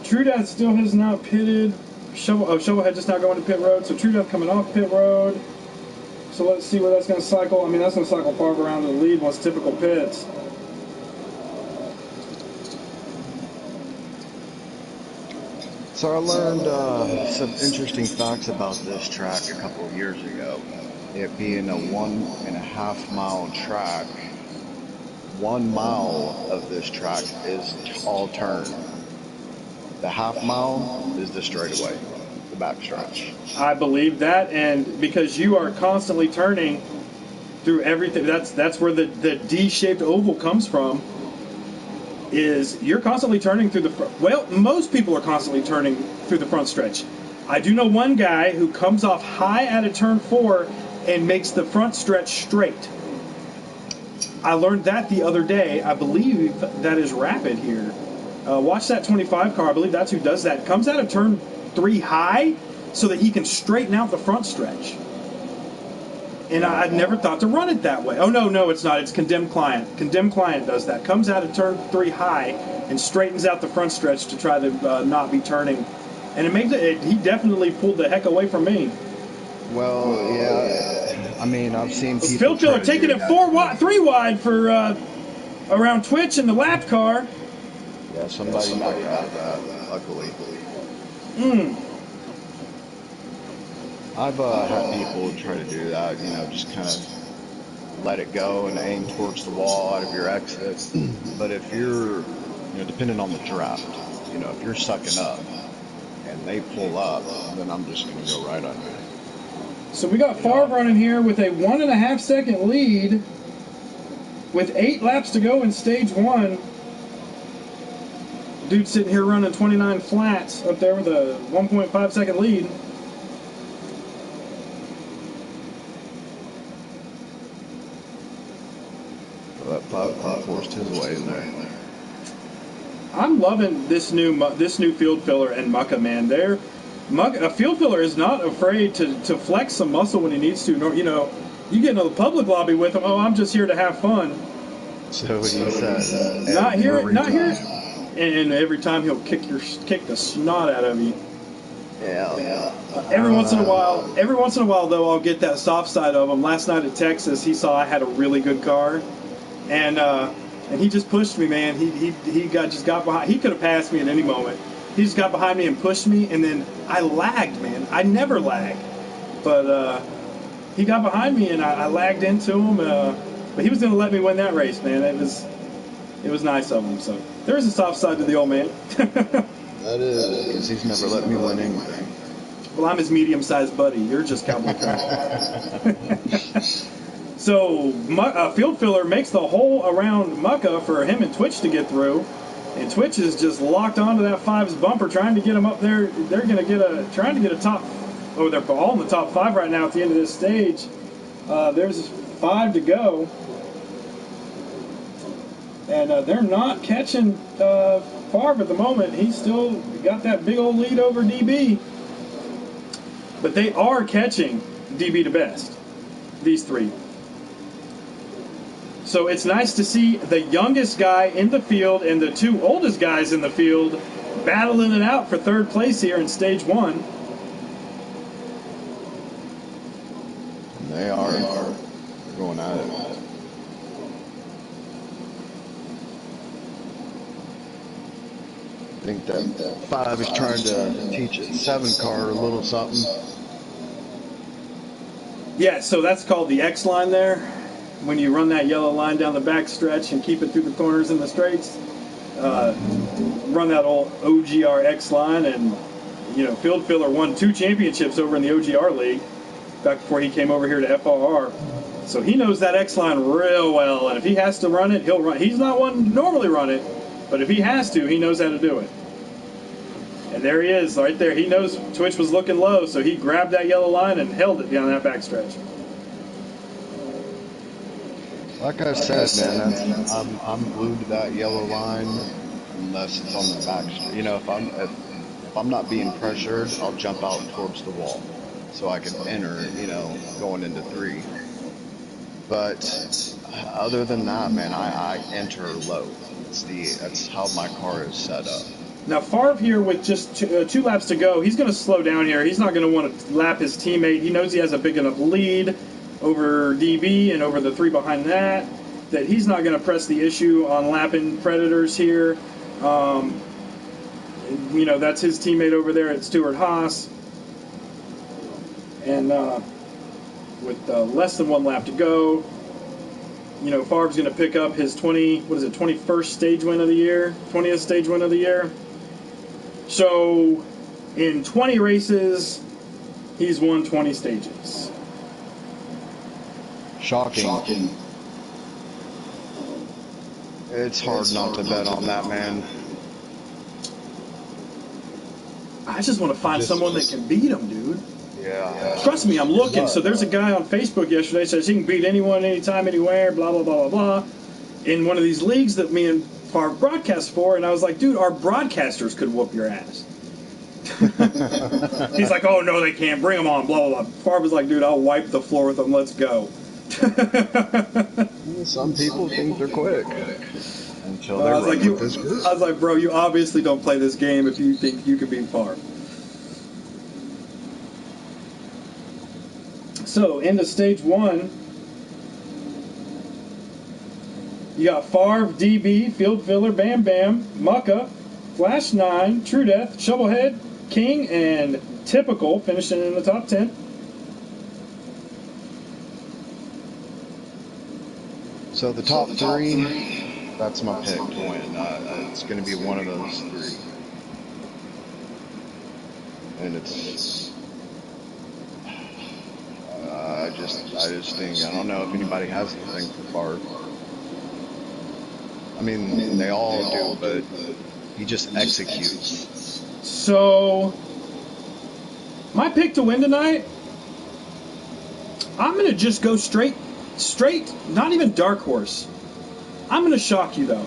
Speaker 4: True Death still has not pitted. Shovelhead just now going to pit road. So, True Death coming off pit road. So, let's see where that's going to cycle. I mean, that's going to cycle far around to the lead once Typical pits.
Speaker 2: So I learned some interesting facts about this track a couple of years ago. It being a 1.5 mile track, 1 mile of this track is all turn. The half mile is the straightaway, the backstretch.
Speaker 4: I believe that, and because you are constantly turning through everything, that's where the D-shaped oval comes from. Is you're constantly turning through the front. Well, most people are constantly turning through the front stretch. I do know one guy who comes off high out of turn 4 and makes the front stretch straight. I learned that the other day. I believe that is Rapid here. Watch that 25 car. I believe that's who does that. Comes out of turn 3 high so that he can straighten out the front stretch. And I'd never thought to run it that way. Oh, no, it's not. It's Condemned Client. Condemned Client does that. Comes out of turn 3 high and straightens out the front stretch to try to not be turning. And it makes it. He definitely pulled the heck away from me.
Speaker 2: Well, yeah. I mean, I've seen people.
Speaker 4: Phil Killer taking it 3 wide for around Twitch in the lap car.
Speaker 2: Yeah, somebody knocked out of that, luckily. I've had people try to do that, just kind of let it go and aim towards the wall out of your exit. But if you're, depending on the draft, if you're sucking up and they pull up, then I'm just going to go right on you.
Speaker 4: So we got Favre running here with a 1.5 second lead with 8 laps to go in stage 1. Dude sitting here running 29 flats up there with a 1.5 second lead.
Speaker 2: That Pop forced his way in there.
Speaker 4: I'm loving this new field filler and Mucka, man. A field filler is not afraid to flex some muscle when he needs to. You get in a public lobby with him. Oh, I'm just here to have fun.
Speaker 2: So he says,
Speaker 4: not here. And every time he'll kick the snot out of you.
Speaker 2: Yeah.
Speaker 4: Every once in a while, though, I'll get that soft side of him. Last night at Texas, he saw I had a really good car, and he just pushed me, man. He just got behind. He could have passed me at any moment. He just got behind me and pushed me, and then I lagged, man. I never lag, but he got behind me, and I lagged into him. But he was going to let me win that race, man. It was nice of him. So there is a soft side to the old man.
Speaker 2: That is, because he's never let me win anything.
Speaker 4: Well, I'm his medium-sized buddy. You're just Cowboy Craig. So Field Filler makes the hole around Mucka for him and Twitch to get through. And Twitch is just locked onto that 5's bumper, trying to get him up there. They're going to trying to get a top. Oh, they're all in the top 5 right now at the end of this stage. There's 5 to go. And they're not catching Favre at the moment. He's still got that big old lead over DB. But they are catching DB to best, these 3. So it's nice to see the youngest guy in the field and the 2 oldest guys in the field battling it out for 3rd place here in stage 1.
Speaker 2: They are going at it. I think that 5 is trying to teach it 7 car a little something.
Speaker 4: Yeah, so that's called the X line there. When you run that yellow line down the back stretch and keep it through the corners and the straights, run that old OGR X line. And, Field Filler won 2 championships over in the OGR League back before he came over here to FRR. So he knows that X line real well. And if he has to run it, he'll run. He's not one to normally run it, but if he has to, he knows how to do it. And there he is, right there. He knows Twitch was looking low, so he grabbed that yellow line and held it down that backstretch.
Speaker 2: Like I said, man, I'm glued to that yellow line unless it's on the back. If I'm not being pressured, I'll jump out towards the wall so I can enter. Going into 3. But other than that, man, I enter low. That's how my car is set up.
Speaker 4: Now, Favre here with just 2 laps to go, he's going to slow down here. He's not going to want to lap his teammate. He knows he has a big enough lead over DB and over the 3 behind that he's not going to press the issue on lapping Predators here. That's his teammate over there at Stuart Haas. And with less than 1 lap to go, Favre's going to pick up his 21st stage win of the year, 20th stage win of the year. So, in 20 races, he's won 20 stages.
Speaker 2: Shocking. It's hard not to bet on that, man.
Speaker 4: I just want to find someone that can beat him, dude.
Speaker 2: Yeah.
Speaker 4: Trust me, I'm looking. So there's a guy on Facebook yesterday says he can beat anyone, anytime, anywhere, blah, blah, blah, blah, blah, in one of these leagues that me and Favre broadcast for, and I was like, dude, our broadcasters could whoop your ass. He's like, oh, no, they can't. Bring them on, blah, blah, blah. Favre was like, dude, I'll wipe the floor with them. Let's go.
Speaker 2: Some people think they're quick. Until
Speaker 4: I was like, bro, you obviously don't play this game if you think you can beat Favre. So, into stage 1, you got Favre, DB, Field Filler, Bam Bam, Mucka, Flash 9, True Death, Shovelhead, King, and Typical finishing in the top 10.
Speaker 2: So the top 3, that's my pick to win. It's going to be one of those 3. And it's... I just think, I don't know if anybody has anything for Favre. I mean, they all do, but he just executes.
Speaker 4: So, my pick to win tonight, I'm going to just go straight, not even dark horse. I'm going to shock you, though.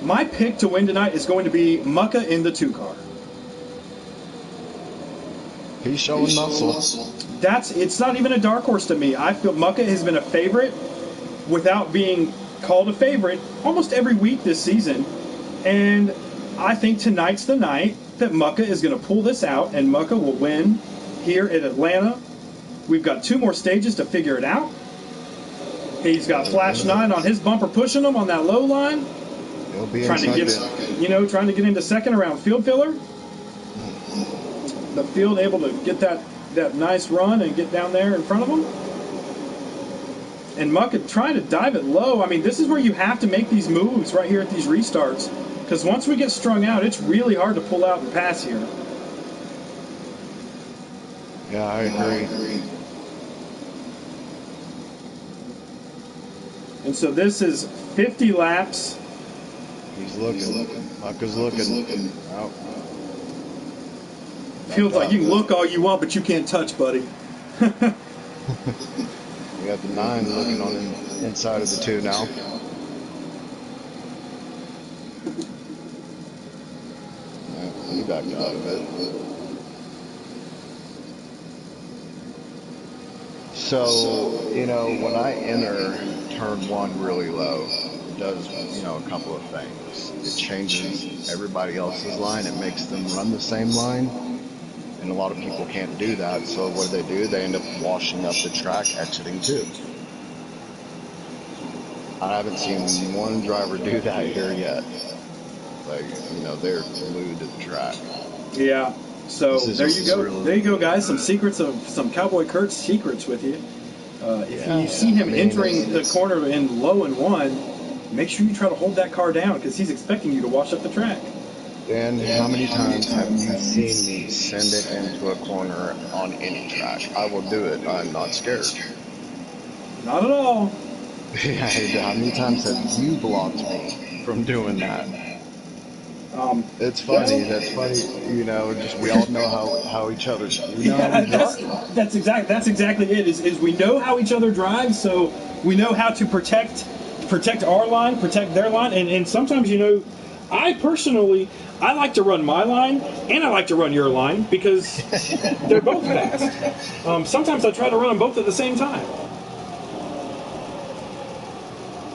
Speaker 4: My pick to win tonight is going to be Mucka in the 2 car.
Speaker 2: He's showing muscle.
Speaker 4: It's not even a dark horse to me. I feel Mucka has been a favorite without being called a favorite almost every week this season. And I think tonight's the night that Mucka is going to pull this out, and Mucka will win here at Atlanta. We've got 2 more stages to figure it out. He's got Flash 9 on his bumper pushing him on that low line.
Speaker 2: He'll be
Speaker 4: trying to get into second around Field Filler. The field able to get that nice run and get down there in front of him. And Mucka trying to dive it low. I mean, this is where you have to make these moves right here at these restarts. Because once we get strung out, it's really hard to pull out and pass here.
Speaker 2: Yeah, I agree.
Speaker 4: And so this is 50 laps.
Speaker 2: He's looking. Muck is looking. Oh.
Speaker 4: Feels like you can look all you want, but you can't touch, buddy.
Speaker 2: We got the 9 looking on inside of the 2 now. He backed out of it. So, you know, when I enter turn 1 really low, it does, you know, a couple of things. It changes everybody else's line. It makes them run the same line. And a lot of people can't do that. So what do? They end up washing up the track exiting 2. I haven't seen one driver do that here yet. Like, you know, they're glued to the track.
Speaker 4: Yeah. So there you go. There you go, guys. Some secrets of some Cowboy Kurt's secrets with you. If you see him entering the corner in low and 1, make sure you try to hold that car down because he's expecting you to wash up the track.
Speaker 2: And how many times have you seen me send it into a corner on any track? I will do it. I'm not scared.
Speaker 4: Not at all.
Speaker 2: How many times have you blocked me from doing that? It's funny. That's funny. You know, just we all know how each other.
Speaker 4: That's exactly it. Is we know how each other drive, so we know how to protect our line, protect their line, and sometimes, you know, I like to run my line and I like to run your line because they're both fast. Sometimes I try to run them both at the same time.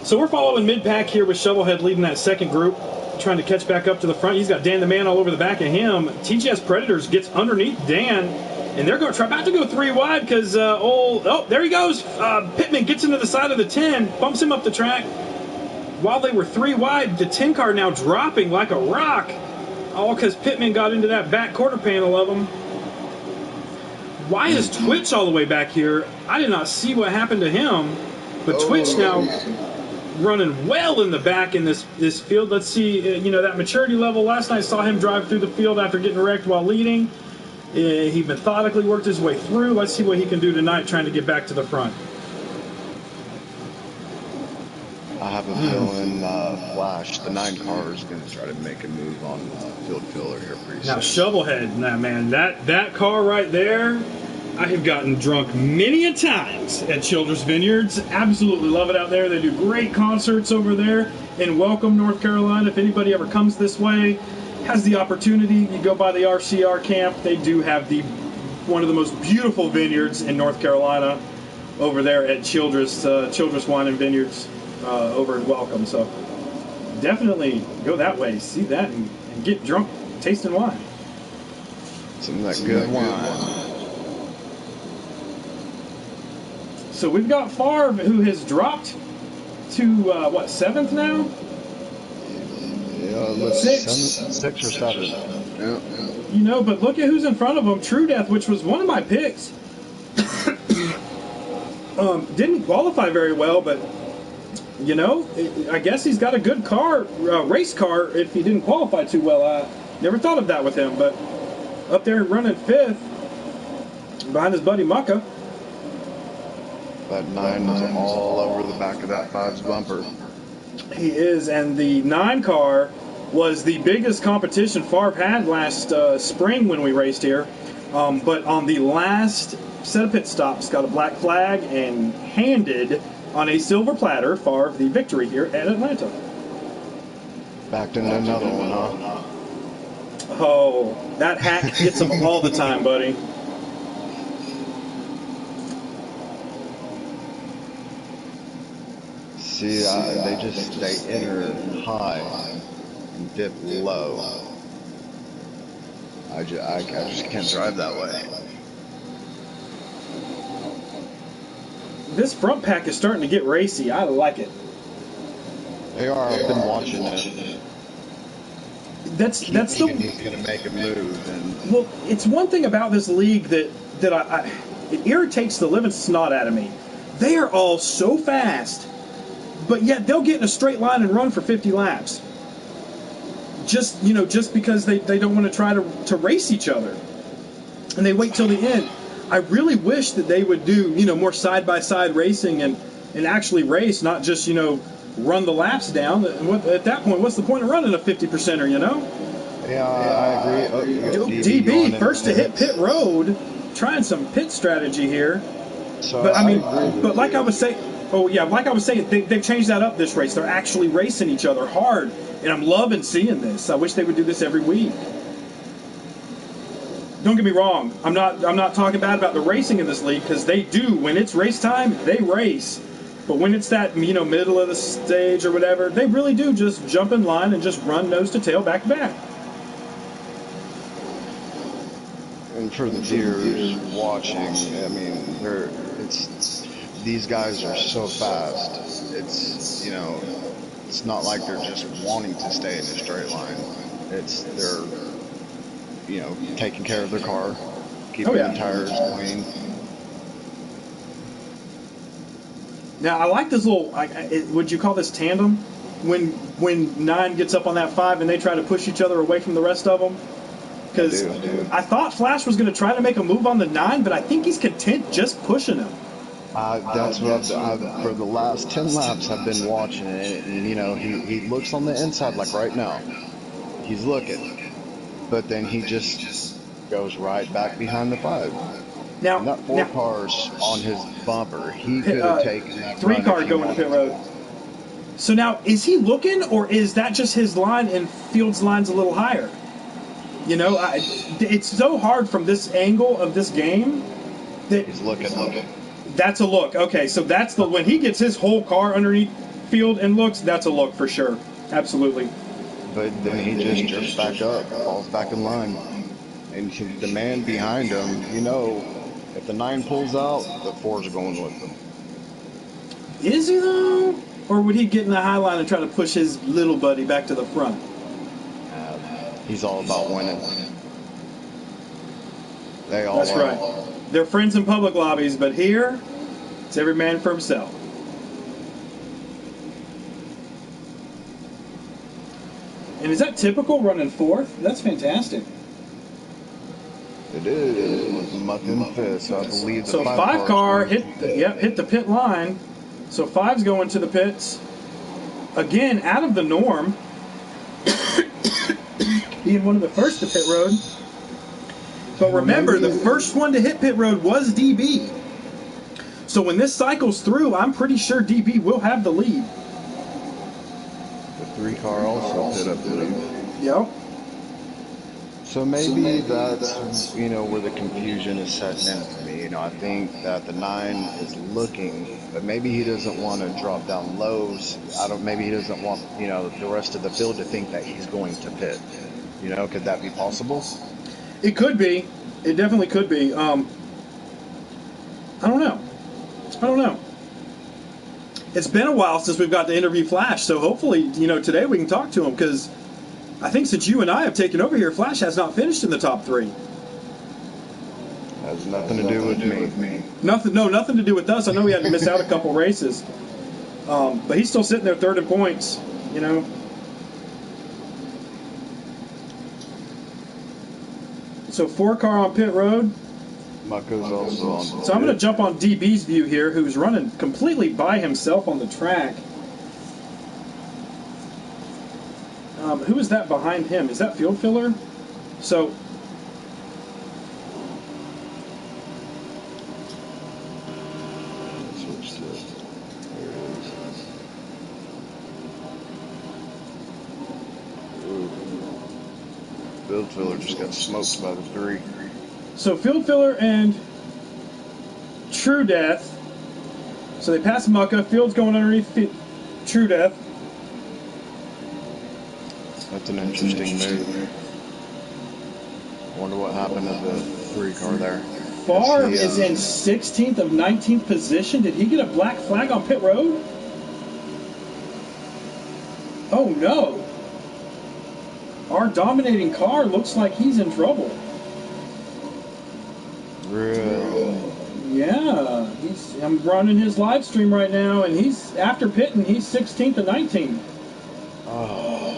Speaker 4: So we're following mid-pack here with Shovelhead leading that second group, trying to catch back up to the front. He's got Dan the Man all over the back of him. TGS Predators gets underneath Dan, and they're going to try about to go 3 wide because there he goes. Pittman gets into the side of the 10, bumps him up the track. While they were 3 wide, the 10 car now dropping like a rock, all because Pittman got into that back quarter panel of them. Why is Twitch all the way back here? I did not see what happened to him, but Twitch now running well in the back in this field. Let's see, you know, that maturity level. Last night I saw him drive through the field after getting wrecked while leading. He methodically worked his way through. Let's see what he can do tonight trying to get back to the front.
Speaker 2: I have a feeling Flash, the 9 car, is going to try to make a move on field filler here pretty soon.
Speaker 4: Now, Shovelhead, man, that car right there, I have gotten drunk many a times at Childress Vineyards. Absolutely love it out there. They do great concerts over there in Welcome, North Carolina. If anybody ever comes this way, has the opportunity, you go by the RCR camp. They do have one of the most beautiful vineyards in North Carolina over there at Childress Wine and Vineyards. Over in Welcome, so definitely go that way, see that, and get drunk tasting wine.
Speaker 2: Some of that good wine.
Speaker 4: So we've got Favre, who has dropped to 7th now?
Speaker 2: Yeah, 6 or 7. Yeah.
Speaker 4: You know, but look at who's in front of him. True Death, which was one of my picks. Didn't qualify very well, but you know, I guess he's got a good car, race car, if he didn't qualify too well. I never thought of that with him, but up there running 5th behind his buddy Mucka.
Speaker 2: That 9 is all over the back of that 5's bumper.
Speaker 4: He is, and the 9 car was the biggest competition Favre had last spring when we raced here. But on the last set of pit stops, got a black flag and handed on a silver platter, Favre the victory here at Atlanta.
Speaker 2: Backed into another one, huh?
Speaker 4: Oh, that hack gets him all the time, buddy.
Speaker 2: See, they enter high and dip low. I just can't drive that way.
Speaker 4: This front pack is starting to get racy. I like it.
Speaker 2: They are. I've been watching it.
Speaker 4: That's the.
Speaker 2: He's gonna make a move. And
Speaker 4: well, it's one thing about this league that it irritates the living snot out of me. They are all so fast, but yet they'll get in a straight line and run for 50 laps. Just because they don't want to try to race each other, and they wait till the end. I really wish that they would do, more side-by-side racing and actually race, not just, run the laps down. At that point, what's the point of running a 50%er,
Speaker 2: Yeah, I agree. Oh, you got
Speaker 4: DB first to hit pit road, trying some pit strategy here.
Speaker 2: So
Speaker 4: But I mean,
Speaker 2: agree with
Speaker 4: but like
Speaker 2: you.
Speaker 4: I was saying, they've changed that up this race. They're actually racing each other hard, and I'm loving seeing this. I wish they would do this every week. Don't get me wrong. I'm not talking bad about the racing in this league, because they do. When it's race time, they race. But when it's that middle of the stage or whatever, they really do just jump in line and just run nose to tail, back to back.
Speaker 2: And for the viewers watching, I mean, these guys are so fast. It's it's not like they're just wanting to stay in a straight line. They're taking care of their car, keeping the tires clean.
Speaker 4: Now I like this little. Would you call this tandem? When 9 gets up on that 5 and they try to push each other away from the rest of them. Because I thought Flash was going to try to make a move on the 9, but I think he's content just pushing him.
Speaker 2: That's what for the last 10 laps I've been watching it, and he looks on the inside like right now. He's looking, but then he just goes right back behind the 5.
Speaker 4: Now,
Speaker 2: and that 4 car's on his bumper. He could have taken that
Speaker 4: 3 car going to pit road. So now, is he looking, or is that just his line and Field's line's a little higher? It's so hard from this angle of this game that
Speaker 2: he's looking.
Speaker 4: That's a look. Okay, so that's when he gets his whole car underneath Field and looks, that's a look for sure. Absolutely.
Speaker 2: But then he just jerks back up, falls back in line. And the man behind him, if the 9 pulls out, the 4's going with him.
Speaker 4: Is he though? Or would he get in the high line and try to push his little buddy back to the front?
Speaker 2: He's all about winning. They all
Speaker 4: That's
Speaker 2: are.
Speaker 4: right. They're friends in public lobbies, but here, it's every man for himself. And is that typical running 4th? That's fantastic.
Speaker 2: It is. Muck in the fist, so I believe the
Speaker 4: So 5 car hit the pit line. So 5's going to the pits. Again, out of the norm. Being one of the first to pit road. But remember, the first one to hit pit road was DB. So when this cycles through, I'm pretty sure DB will have the lead.
Speaker 2: The 3 car also hit up the lead.
Speaker 4: Yep.
Speaker 2: So maybe that's where the confusion is setting in for me. I think that the 9 is looking, but maybe he doesn't want to drop down lows. Maybe he doesn't want the rest of the field to think that he's going to pit. Could that be possible?
Speaker 4: It could be. It definitely could be. I don't know. It's been a while since we've got to interview Flash, so hopefully, today we can talk to him, because I think since you and I have taken over here, Flash has not finished in the top 3.
Speaker 2: Has nothing to do with me.
Speaker 4: Nothing to do with us. I know he had to miss out a couple races, but he's still sitting there 3rd in points. So 4 car on pit road.
Speaker 2: Mucko's also on.
Speaker 4: So I'm going to jump on DB's view here, who's running completely by himself on the track. Who is that behind him? Is that Field Filler? So
Speaker 2: Switch to it. There it is. Ooh. Field Filler just got smoked by the 3.
Speaker 4: So Field Filler and True Death. So they pass Mucka. Field's going underneath True Death.
Speaker 2: That's an interesting move. I wonder what happened to the 3 car there.
Speaker 4: Farr is in 16th of 19th position. Did he get a black flag on pit road? Oh no. Our dominating car looks like he's in trouble.
Speaker 2: Really?
Speaker 4: Yeah, I'm running his live stream right now, and he's after pitting. He's 16th and 19th.
Speaker 2: Oh.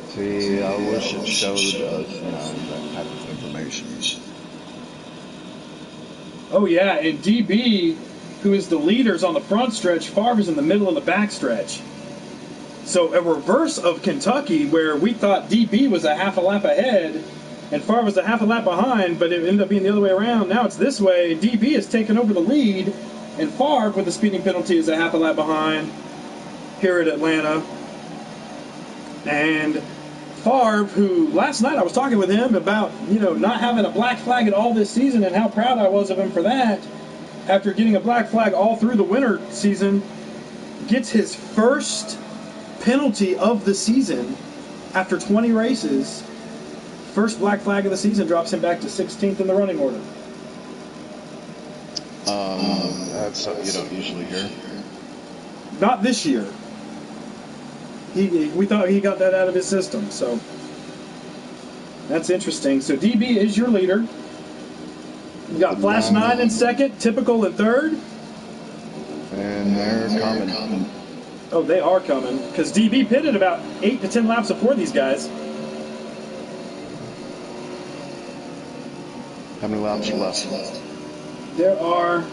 Speaker 2: See, I wish it showed us, that type of information.
Speaker 4: Oh, yeah, and DB, who is the leaders on the front stretch, Favre is in the middle of the back stretch. So a reverse of Kentucky, where we thought DB was a half a lap ahead and Favre was a half a lap behind, but it ended up being the other way around. Now it's this way. DB has taken over the lead, and Favre, with the speeding penalty, is a half a lap behind here at Atlanta. And Favre, who last night I was talking with him about, not having a black flag at all this season and how proud I was of him for that, after getting a black flag all through the winter season, gets his first penalty of the season after 20 races. First black flag of the season drops him back to 16th in the running order.
Speaker 2: That's something you don't usually hear.
Speaker 4: Not this year. We thought he got that out of his system, so that's interesting. So DB is your leader. You got Flash 9 in second, Typical in third.
Speaker 2: And they're coming.
Speaker 4: Oh, they are coming, because DB pitted about 8 to 10 laps before these guys.
Speaker 2: How many laps are left?
Speaker 4: There are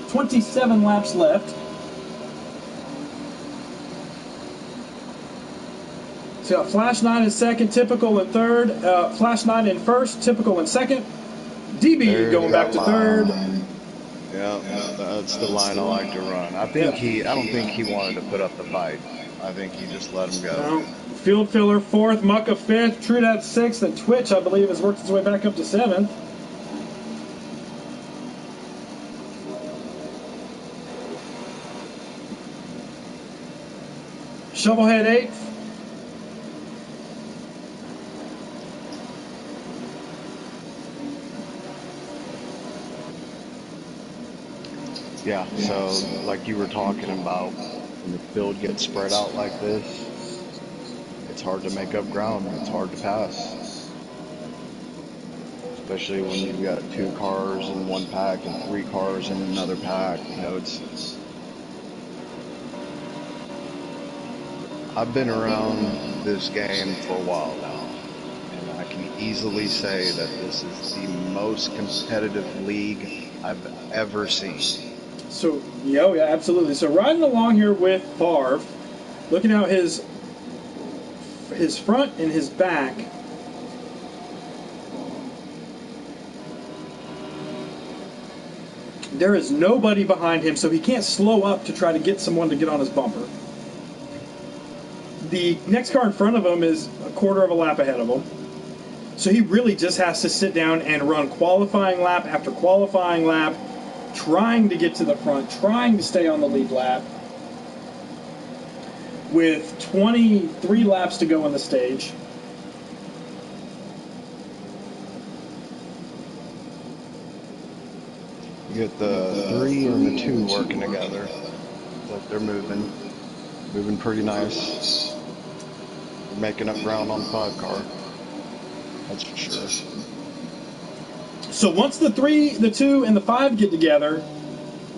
Speaker 4: 27 laps left. So got Flash 9 in second, Typical in third, Flash 9 in first, Typical in second, DB going back to third.
Speaker 2: Yeah, that's the line I like to run. I don't think he wanted to put up the fight. I think he just let him go.
Speaker 4: No. Field Filler fourth, Mucka fifth, True Dat sixth, and Twitch, I believe, has worked its way back up to seventh. Shovelhead eighth.
Speaker 2: Yeah, so like you were talking about, when the field gets spread out like this, it's hard to make up ground. It's hard to pass. Especially when you've got 2 cars in one pack and 3 cars in another pack. I've been around this game for a while now, and I can easily say that this is the most competitive league I've ever seen.
Speaker 4: So, yeah, absolutely. So riding along here with Favre, looking out his front and his back. There is nobody behind him, so he can't slow up to try to get someone to get on his bumper. The next car in front of him is a quarter of a lap ahead of him. So he really just has to sit down and run qualifying lap after qualifying lap, trying to get to the front, trying to stay on the lead lap. With 23 laps to go on the stage.
Speaker 2: You get the 3 and the 2 working together. Like they're moving pretty nice. They're making up ground on the 5 car. That's for sure.
Speaker 4: So once the 3, the 2, and the 5 get together,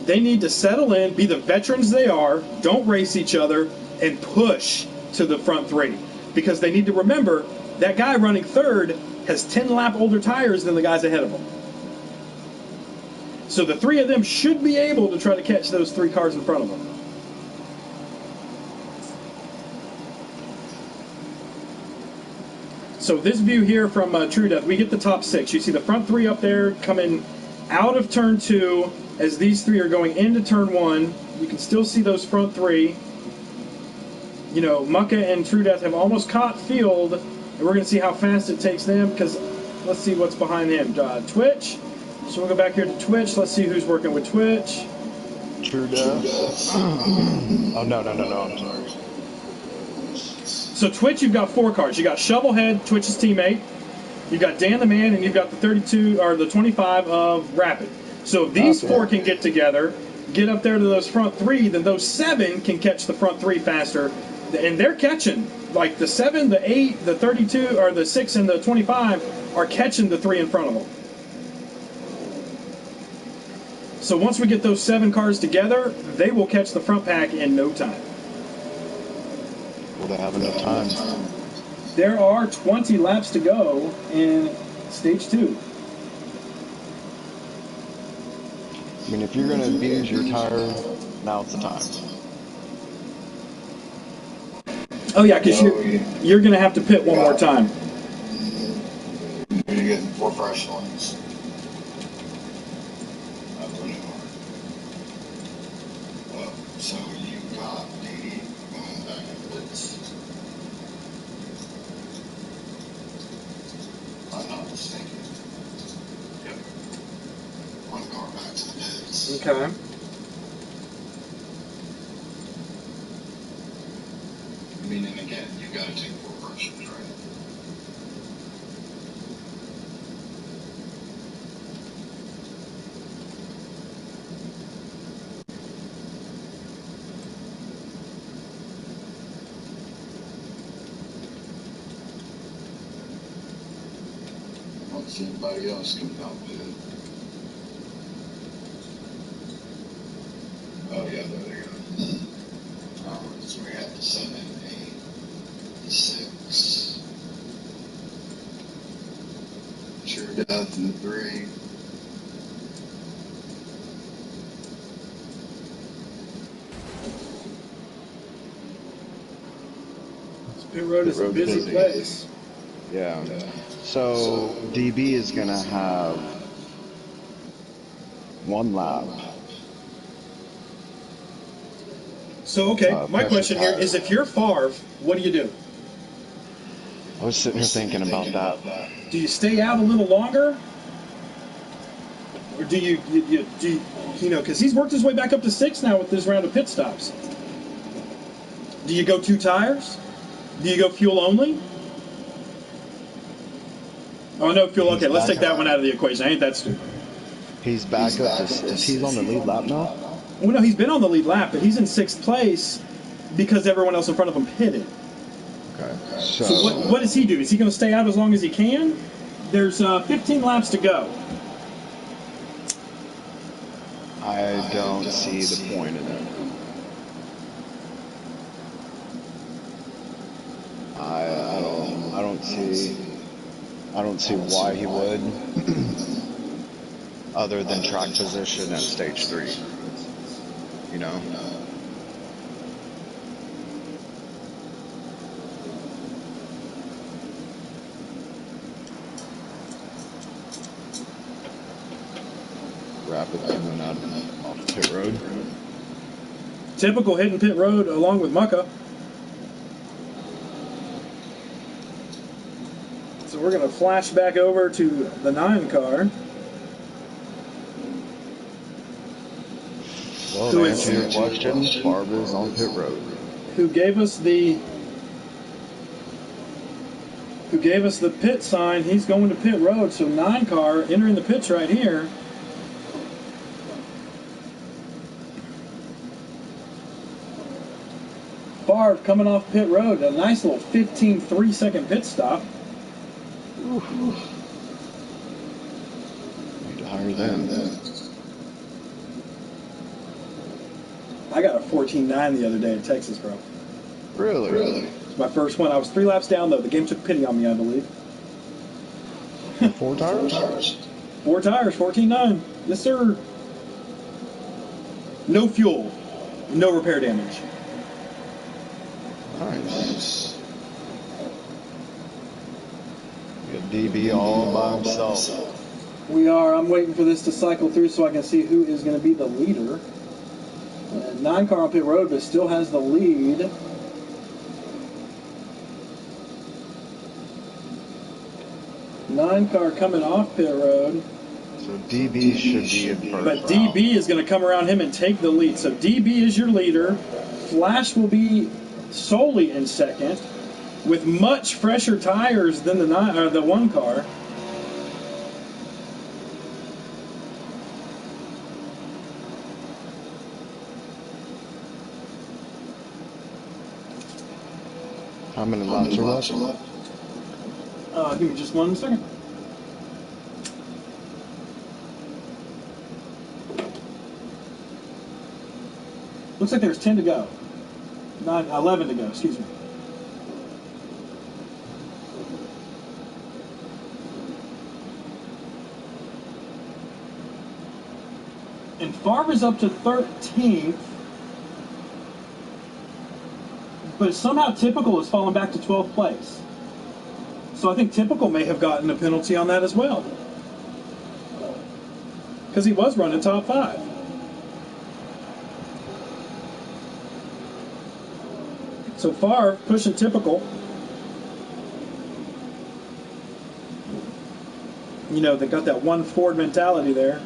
Speaker 4: they need to settle in, be the veterans they are, don't race each other, and push to the front 3. Because they need to remember, that guy running third has 10 lap older tires than the guys ahead of him. So the 3 of them should be able to try to catch those 3 cars in front of them. So this view here from True Death, we get the top 6. You see the front 3 up there coming out of turn 2 as these 3 are going into turn 1. You can still see those front 3. Mucka and True Death have almost caught field, and we're going to see how fast it takes them, because let's see what's behind him. Twitch. So we'll go back here to Twitch. Let's see who's working with Twitch.
Speaker 2: True Death. Oh, no, I'm sorry.
Speaker 4: So Twitch, you've got 4 cars. You got Shovelhead, Twitch's teammate. You've got Dan the Man, and you've got the 32 or the 25 of Rapid. So if these 4 can get together, get up there to those front 3, then those 7 can catch the front 3 faster. And they're catching. Like the 7, the 8, the 32, or the 6 and the 25 are catching the 3 in front of them. So once we get those 7 cars together, they will catch the front pack in no time.
Speaker 2: Will they have enough time?
Speaker 4: There are 20 laps to go in stage 2.
Speaker 2: I mean, if you're going to abuse your tire, now's the time.
Speaker 4: Oh yeah, because you're going to have to pit one more time.
Speaker 3: You're getting 4 fresh ones. So you got the back of this. I'm not mistaken. Yep. 1 car back to the pits.
Speaker 4: Okay.
Speaker 3: Meaning again, you got to take 4 fractions, right? I don't see anybody else coming out with it. Oh yeah, there they go. So we got the 7, 8, 6. Sure death in the 3.
Speaker 4: Pit road is a busy place.
Speaker 2: Yeah. So DB is going to have 1 lap.
Speaker 4: So, okay, my
Speaker 2: pressure
Speaker 4: question here
Speaker 2: tire.
Speaker 4: is if you're Favre, what do you do?
Speaker 2: I was sitting here thinking about that.
Speaker 4: Do you stay out a little longer? Or do you know, because he's worked his way back up to 6 now with this round of pit stops. Do you go 2 tires? Do you go fuel only? Oh, no, fuel. Okay, let's take that one out of the equation. Ain't that stupid?
Speaker 2: He's back up to, he's on the lead lap now?
Speaker 4: Well, no, he's been on the lead lap, but he's in 6th place because everyone else in front of him pitted.
Speaker 2: Okay.
Speaker 4: So what does he do? Is he going to stay out as long as he can? There's 15 laps to go.
Speaker 2: I don't see the point in it. I don't see why he would, other than track position at stage 3. You know. Rapid coming out off pit road.
Speaker 4: Typical hitting pit road along with Mucka. So we're going to flash back over to the 9 car.
Speaker 2: Well, to answer your question, Favre is on pit road.
Speaker 4: Who gave us the pit sign? He's going to pit road. So 9 car entering the pits right here. Favre coming off pit road. A nice little 15 3-second pit stop.
Speaker 2: Higher than that.
Speaker 4: I got a 14.9 the other day in Texas, bro.
Speaker 2: Really?
Speaker 4: It's my first one. I was 3 laps down, though. The game took pity on me, I believe.
Speaker 2: 4 tires?
Speaker 4: 4 tires, 14.9. Yes, sir. No fuel. No repair damage.
Speaker 2: Nice. Got DB all by himself.
Speaker 4: We are. I'm waiting for this to cycle through so I can see who is going to be the leader. 9 car on pit road, but still has the lead. Nine car coming off pit road.
Speaker 2: So DB should be in first.
Speaker 4: But DB is going to come around him and take the lead. So DB is your leader. Flash will be solely in second, with much fresher tires than the 1 car.
Speaker 2: How many laps are left?
Speaker 4: Give me just 1 second. Looks like there's 10 to go. 11 to go, excuse me. And Favre is up to 13th. But somehow Typical has fallen back to 12th place. So I think Typical may have gotten a penalty on that as well. Because he was running top 5. So Favre pushing Typical. You know, they got that one Ford mentality there.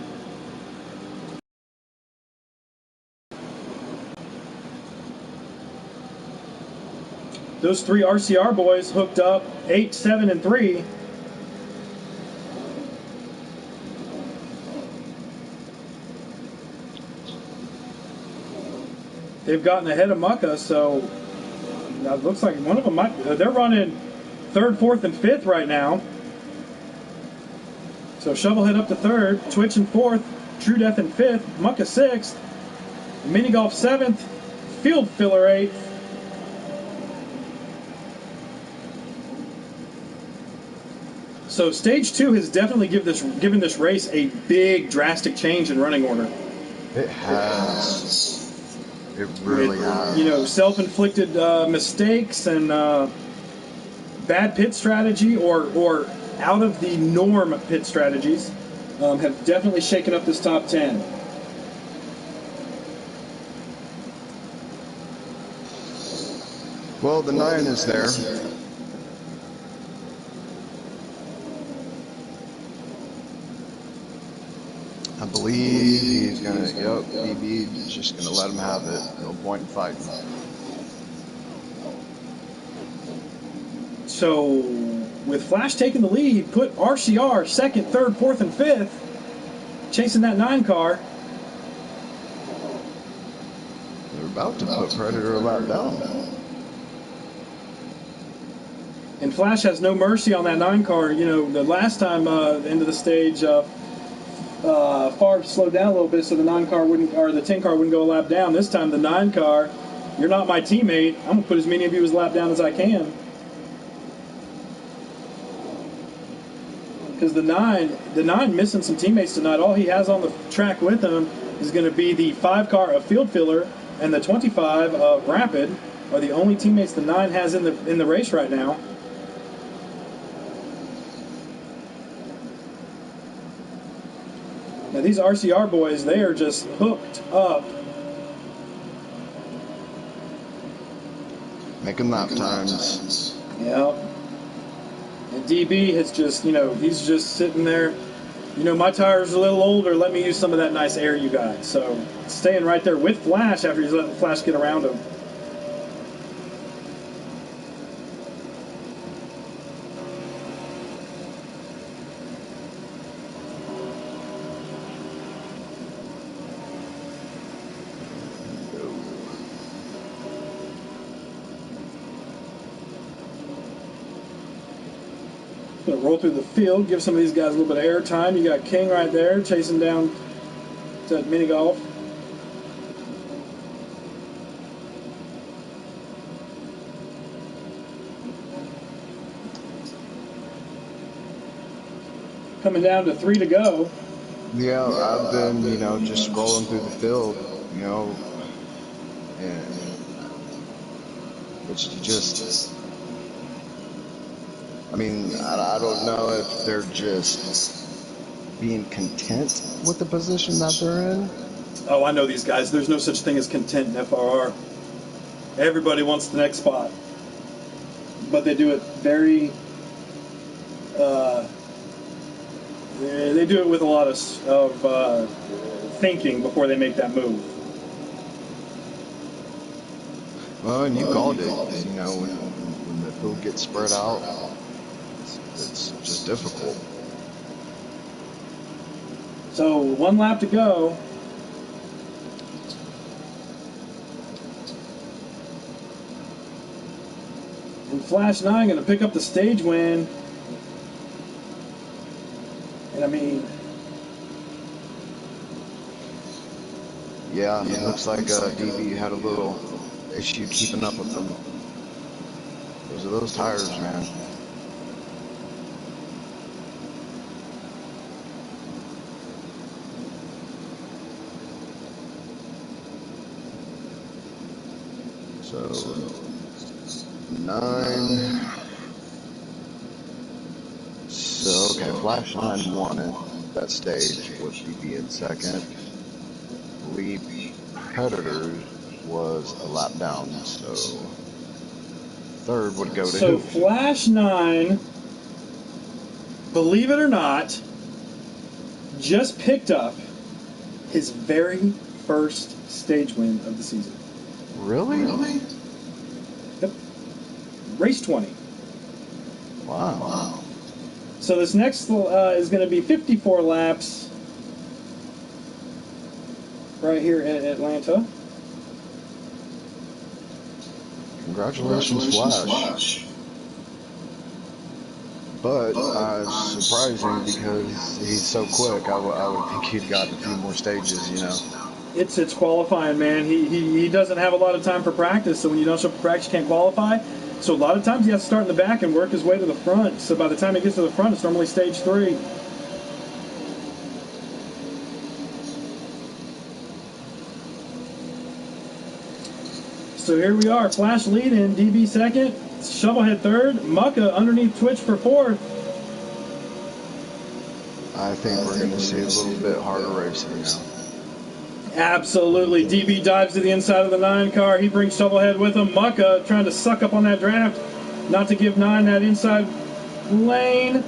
Speaker 4: Those 3 RCR boys hooked up 8, 7, and 3. They've gotten ahead of Mucka, so it looks like one of them might. They're running 3rd, 4th, and 5th right now. So Shovelhead up to 3rd, Twitch in 4th, True Death in 5th, Mucka 6th, Mini Golf 7th, Field Filler 8th. So stage 2 has definitely given this race a big, drastic change in running order.
Speaker 2: It has. It really has.
Speaker 4: You know, self-inflicted mistakes and bad pit strategy or out of the norm pit strategies have definitely shaken up this top 10.
Speaker 2: Well, the 9 is there. I believe he's gonna, DB is just gonna let him have it. No point in fighting.
Speaker 4: So, with Flash taking the lead, put RCR 2nd, 3rd, 4th, and 5th, chasing that 9 car.
Speaker 2: They're about to put Predator a lap down.
Speaker 4: And Flash has no mercy on that 9 car. You know, the last time, the end of the stage, Favre slowed down a little bit so the 9 car wouldn't, or the 10 car wouldn't go a lap down. This time the 9 car, you're not my teammate. I'm gonna put as many of you as lap down as I can. Because the nine missing some teammates tonight. All he has on the track with him is going to be the 5 car of Field Filler and the 25 of Rapid are the only teammates the 9 has in the race right now. Now these RCR boys, they are just hooked up.
Speaker 2: Making lap times.
Speaker 4: Yeah. And DB has just, you know, he's just sitting there. You know, my tires are a little older. Let me use some of that nice air you got. So staying right there with Flash after he's letting Flash get around him. Gonna roll through the field, give some of these guys a little bit of air time. You got King right there chasing down that mini golf. Coming down to 3 to go.
Speaker 2: Yeah, I've been, you know, just scrolling through the field, you know, and it's just, I mean, I don't know if they're just being content with the position that they're in.
Speaker 4: Oh, I know these guys. There's no such thing as content in FRR. Everybody wants the next spot. But they do it very, they do it with a lot of thinking before they make that move.
Speaker 2: Well, and you called it, you know, when the field gets spread out, it's just difficult.
Speaker 4: So 1 lap to go. And Flash 9 going to pick up the stage win. And I mean,
Speaker 2: yeah, it looks like DB had a little issue keeping up with them. Those are those tires, man. So 9. So okay, Flash 9 won it that stage with DB in second. Leap Predators was a lap down, so third would go to
Speaker 4: So
Speaker 2: who?
Speaker 4: Flash 9, believe it or not, just picked up his very first stage win of the season.
Speaker 2: Really?
Speaker 4: Yep. Race 20.
Speaker 2: Wow.
Speaker 4: So this next is going to be 54 laps right here in Atlanta.
Speaker 2: Congratulations, Flash. But surprising because he's so quick. I would think he'd gotten a few more stages, you know.
Speaker 4: It's qualifying, man. He doesn't have a lot of time for practice, so when you don't show up for practice, you can't qualify. So a lot of times he has to start in the back and work his way to the front. So by the time he gets to the front, it's normally stage 3. So here we are. Flash lead in, DB second, Shovelhead third, Mucka underneath Twitch for fourth.
Speaker 2: I think we're going to see a little bit harder racing now.
Speaker 4: Absolutely. DB dives to the inside of the 9 car. He brings Shovelhead with him. Mucka trying to suck up on that draft, not to give 9 that inside lane.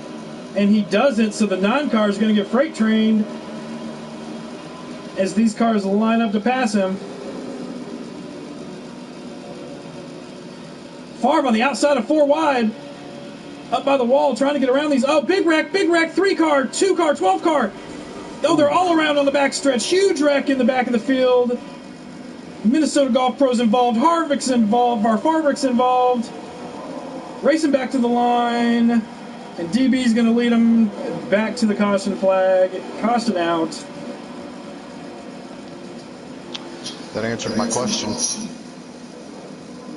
Speaker 4: And he doesn't, so the 9 car is going to get freight trained as these cars line up to pass him. Favre on the outside of 4 wide. Up by the wall, trying to get around these. Oh, big wreck, 3 car, 2 car, 12 car. Oh, they're all around on the back stretch. Huge wreck in the back of the field. Minnesota Golf Pro's involved. Harvick's involved. Farvick's involved. Racing back to the line. And DB's going to lead them back to the caution flag. Caution out.
Speaker 2: That answered my question.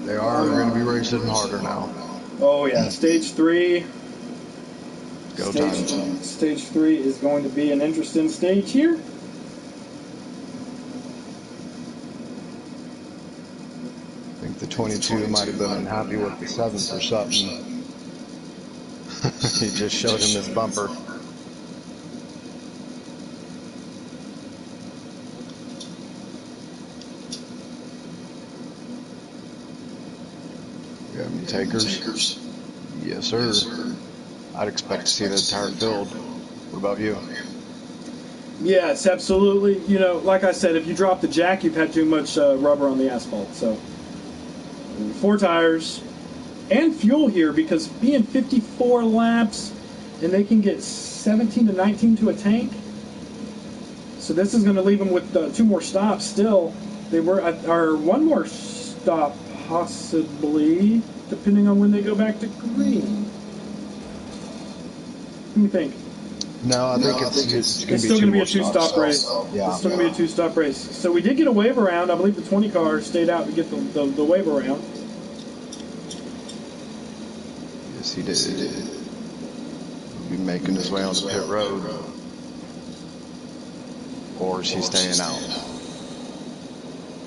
Speaker 2: They are going to be racing harder now.
Speaker 4: Oh, yeah. Stage 3.
Speaker 2: Go time.
Speaker 4: Stage 3 is going to be an interesting stage here.
Speaker 2: I think the 22 might have been unhappy with the 7th or something. He just showed him his bumper. You have any takers? Yes, sir. I'd expect to see the entire field. What about you?
Speaker 4: Yes, absolutely. You know, like I said, if you drop the jack, you've had too much rubber on the asphalt. So 4 tires and fuel here, because being 54 laps and they can get 17 to 19 to a tank. So this is going to leave them with 2 more stops still. They were or 1 more stop possibly, depending on when they go back to green. What do you think?
Speaker 2: No, I think it's
Speaker 4: still going to be a 2-stop race.
Speaker 2: Yeah.
Speaker 4: It's still going to be a 2-stop race. So we did get a wave around. I believe the 20 car stayed out to get the wave around.
Speaker 2: Yes, he did. He'll be making his way on the pit road. Or is he staying out?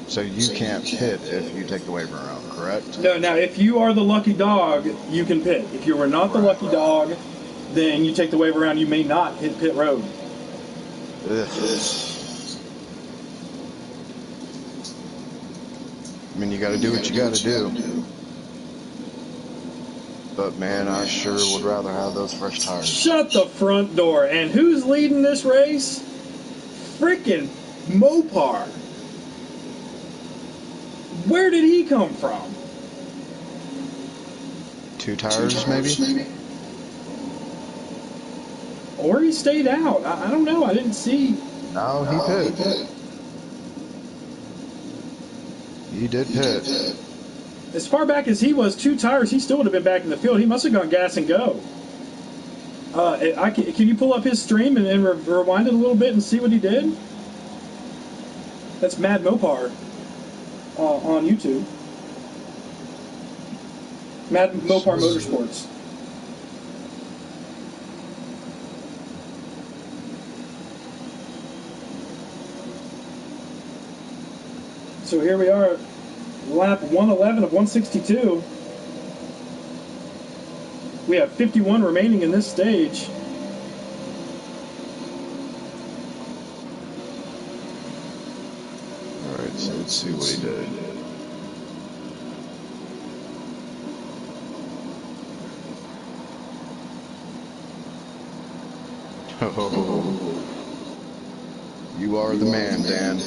Speaker 2: So you can't pit if you take the wave around, correct?
Speaker 4: No, now if you are the lucky dog, you can pit. If you are not the lucky dog, then you take the wave around. You may not hit pit road.
Speaker 2: Ugh. I mean, you got to do what you got to do. But man, I sure would rather have those fresh tires.
Speaker 4: Shut the front door. And who's leading this race? Freaking Mopar. Where did he come from?
Speaker 2: 2 tires, maybe?
Speaker 4: Or he stayed out. I don't know. I didn't see.
Speaker 2: No, he pit. He did pit.
Speaker 4: As far back as he was, 2 tires, he still would have been back in the field. He must have gone gas and go. Can you pull up his stream and rewind it a little bit and see what he did? That's Mad Mopar on YouTube. Mad Mopar Motorsports. So here we are. lap 111 of 162. We have 51 remaining in this stage.
Speaker 2: All right, so let's see what he did. Oh, you are the man, Dan.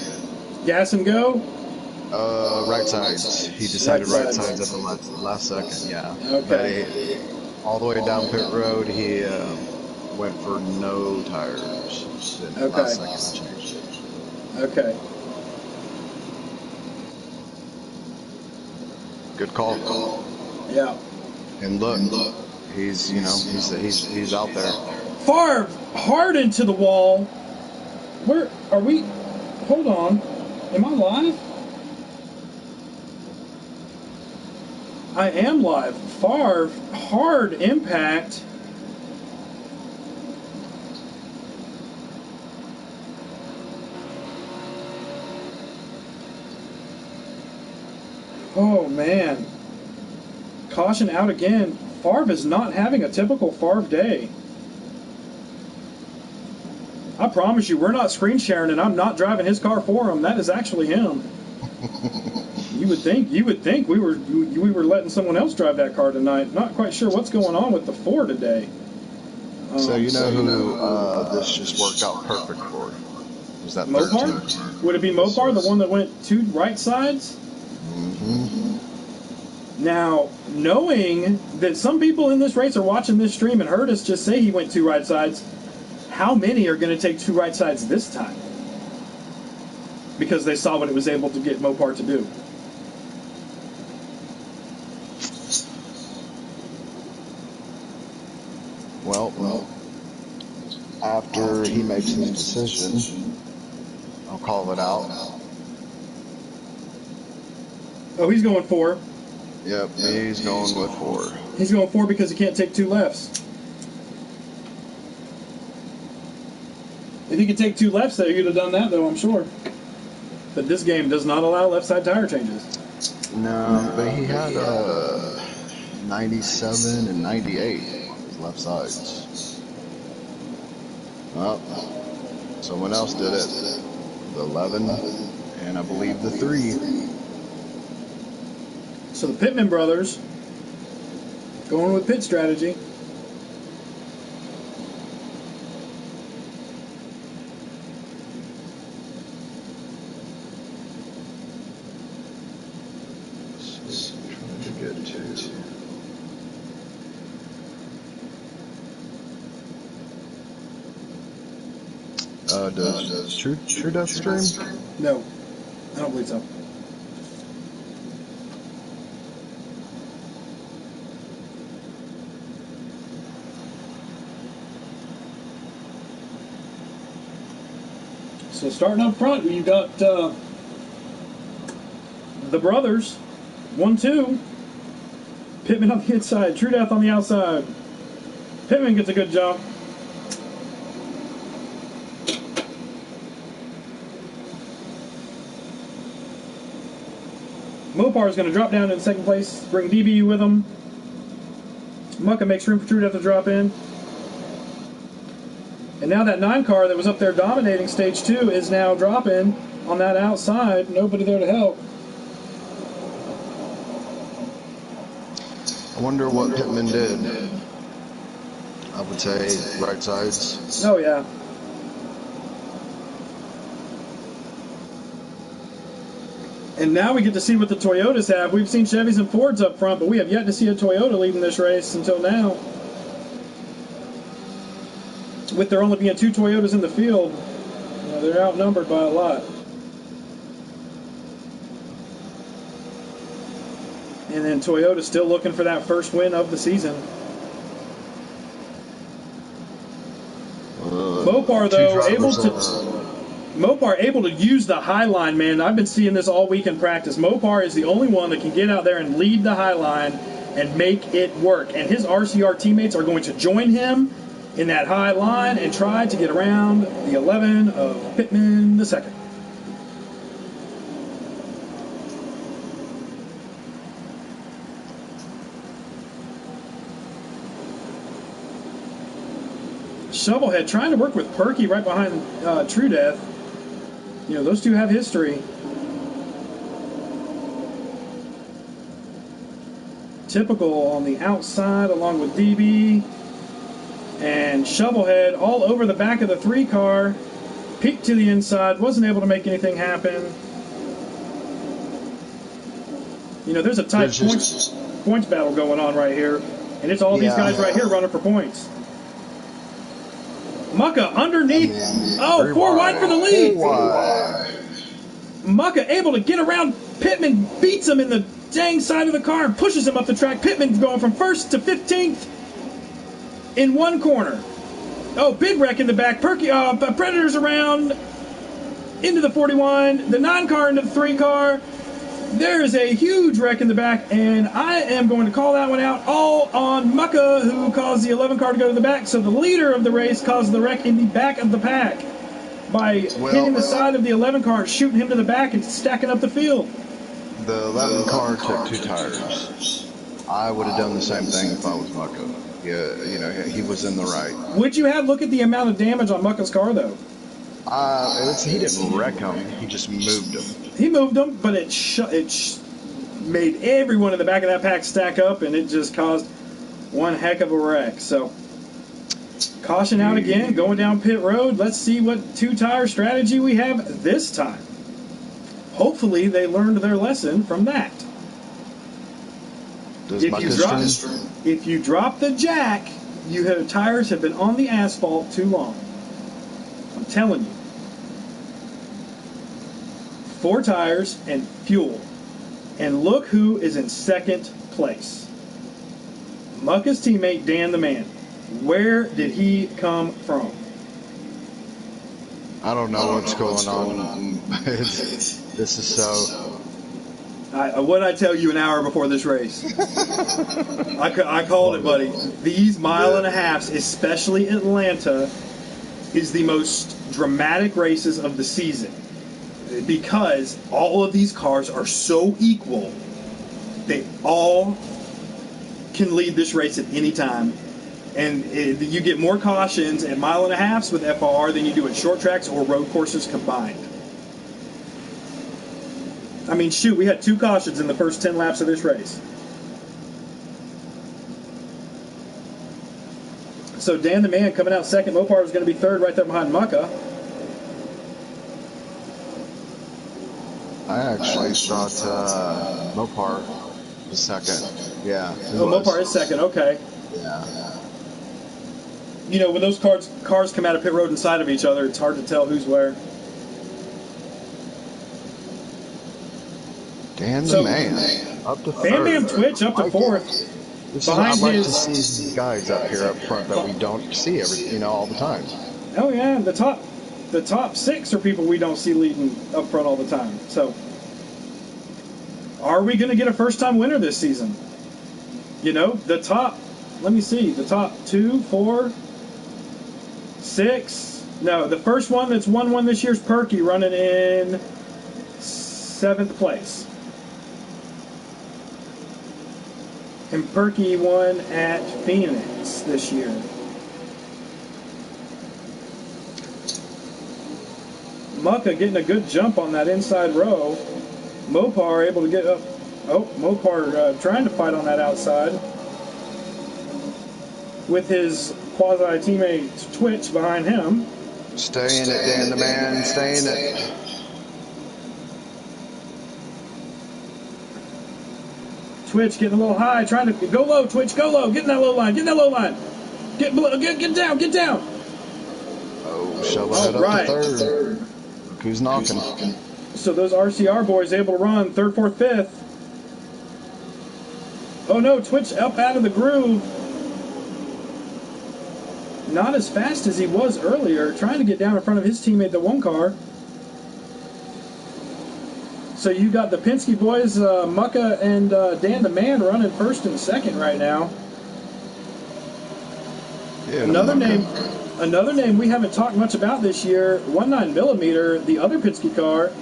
Speaker 4: Gas and go?
Speaker 2: Right sides. He decided right
Speaker 4: sides.
Speaker 2: sides at the last second, yeah.
Speaker 4: Okay.
Speaker 2: But all the way down pit road, he went for no tires. Then
Speaker 4: Okay.
Speaker 2: last second he changed it.
Speaker 4: Okay.
Speaker 2: Good call.
Speaker 4: Yeah.
Speaker 2: And look, he's he's out there.
Speaker 4: Far hard into the wall. Where are we? Hold on. Am I live? I am live. Far hard impact. Oh man. Caution out again. Favre is not having a typical Favre day. I promise you, we're not screen sharing, and I'm not driving his car for him. That is actually him. You would think we were letting someone else drive that car tonight. Not quite sure what's going on with the 4 today.
Speaker 2: So you know who this just worked out perfect for? Was that
Speaker 4: Mopar?
Speaker 2: 13?
Speaker 4: Would it be Mopar, the one that went 2 right sides?
Speaker 2: Mm-hmm.
Speaker 4: Now, knowing that some people in this race are watching this stream and heard us just say he went 2 right sides, how many are going to take 2 right sides this time? Because they saw what it was able to get Mopar to do.
Speaker 2: Well, after he makes his decision, I'll call it out.
Speaker 4: Oh, he's going 4.
Speaker 2: Yep, he's going with 4.
Speaker 4: He's going 4 because he can't take 2 lefts. If he could take 2 lefts there, he'd have done that, though, I'm sure. But this game does not allow left side tire changes.
Speaker 2: No, but he had 97 and 98 on his left sides. Well, someone else did it. The 11 and I believe the 3.
Speaker 4: So the Pittman brothers going with pit strategy.
Speaker 2: Trying to get to. Does True Death stream?
Speaker 4: No, I don't believe so. So starting up front, you've got the brothers, 1-2. Pittman on the inside, True Death on the outside. Pittman gets a good jump. Mopar is going to drop down in second place, bring DBU with him. Mucka makes room for True Death to drop in. And now that 9 car that was up there dominating stage 2 is now dropping on that outside. Nobody there to help.
Speaker 2: I wonder what Pittman did. I would say right sides.
Speaker 4: Oh, yeah. And now we get to see what the Toyotas have. We've seen Chevys and Fords up front, but we have yet to see a Toyota leading this race until now. With there only being 2 Toyotas in the field, they're outnumbered by a lot. And then Toyota still looking for that first win of the season. Mopar, though, able to use the high line, man. I've been seeing this all week in practice. Mopar is the only one that can get out there and lead the high line and make it work. And his RCR teammates are going to join him in that high line and try to get around the 11 of Pittman II. Shovelhead trying to work with Perky right behind True Death. You know, those two have history. Typical on the outside along with DB. And Shovelhead all over the back of the 3 car. Peeked to the inside, wasn't able to make anything happen. You know, there's a tight points battle going on right here. And it's all these guys right here running for points. Mucka underneath. Oh, 4 wide for the lead. Mucka able to get around Pittman, beats him in the dang side of the car and pushes him up the track. Pittman's going from 1st to 15th in one corner. Oh, big wreck in the back. Perky, Predator's around into the 41, the 9 car into the 3 car. There is a huge wreck in the back, and I am going to call that one out all on Mucka, who caused the 11 car to go to the back. So the leader of the race caused the wreck in the back of the pack by hitting the side of the 11 car, shooting him to the back, and stacking up the field.
Speaker 2: The 11 car took 2 tires. I would have done the same thing if I was Mucka. Yeah, you know, he was in the right.
Speaker 4: Would you have look at the amount of damage on Mucka's car, though?
Speaker 2: He didn't wreck him. He just moved him.
Speaker 4: He moved him, but it made everyone in the back of that pack stack up, and it just caused one heck of a wreck. So, caution out again, going down pit road. Let's see what 2-tire strategy we have this time. Hopefully, they learned their lesson from that. If you drop the jack, tires have been on the asphalt too long. I'm telling you. 4 tires and fuel. And look who is in 2nd place. Mucka's teammate, Dan the Man. Where did he come from?
Speaker 2: I don't know what's going on. This is so...
Speaker 4: What did I tell you an hour before this race? I called it, buddy. These mile and a halves, especially Atlanta, is the most dramatic races of the season. Because all of these cars are so equal. They all can lead this race at any time. And you get more cautions at mile and a halves with FR than you do at short tracks or road courses combined. I mean, shoot, we had 2 cautions in the first 10 laps of this race. So Dan the Man coming out 2nd. Mopar is going to be 3rd right there behind Mucka.
Speaker 2: I actually thought Mopar was 2nd. Yeah.
Speaker 4: Mopar is 2nd, okay.
Speaker 2: Yeah.
Speaker 4: You know, when those cars come out of pit road inside of each other, it's hard to tell who's where.
Speaker 2: Dan the Man, up to 3rd.
Speaker 4: Bam Bam Twitch up to 4th.
Speaker 2: I'd like to see these guys up here up front that we don't see all the time.
Speaker 4: Oh yeah, the top 6 are people we don't see leading up front all the time. So, are we going to get a first-time winner this season? You know, the top 2, 4, 6. No, the first one that's won one this year's Perky, running in 7th place. And Perky won at Phoenix this year. Mucka getting a good jump on that inside row. Mopar able to get up. Oh, Mopar trying to fight on that outside. With his quasi-teammate Twitch behind him.
Speaker 2: Stay in it, Dan the Man. Stay in it.
Speaker 4: Twitch getting a little high, trying to go low. Twitch, go low. Get in that low line. Get in that low line. Get down. Get down.
Speaker 2: Oh, Shovelhead up to 3rd. Look who's knocking.
Speaker 4: So those RCR boys able to run 3rd, 4th, 5th. Oh no, Twitch up out of the groove. Not as fast as he was earlier, trying to get down in front of his teammate, the 1 car. So you got the Penske boys, Mucka and Dan the Man running 1st and 2nd right now. Yeah, another name we haven't talked much about this year, 19mm, the other Penske car,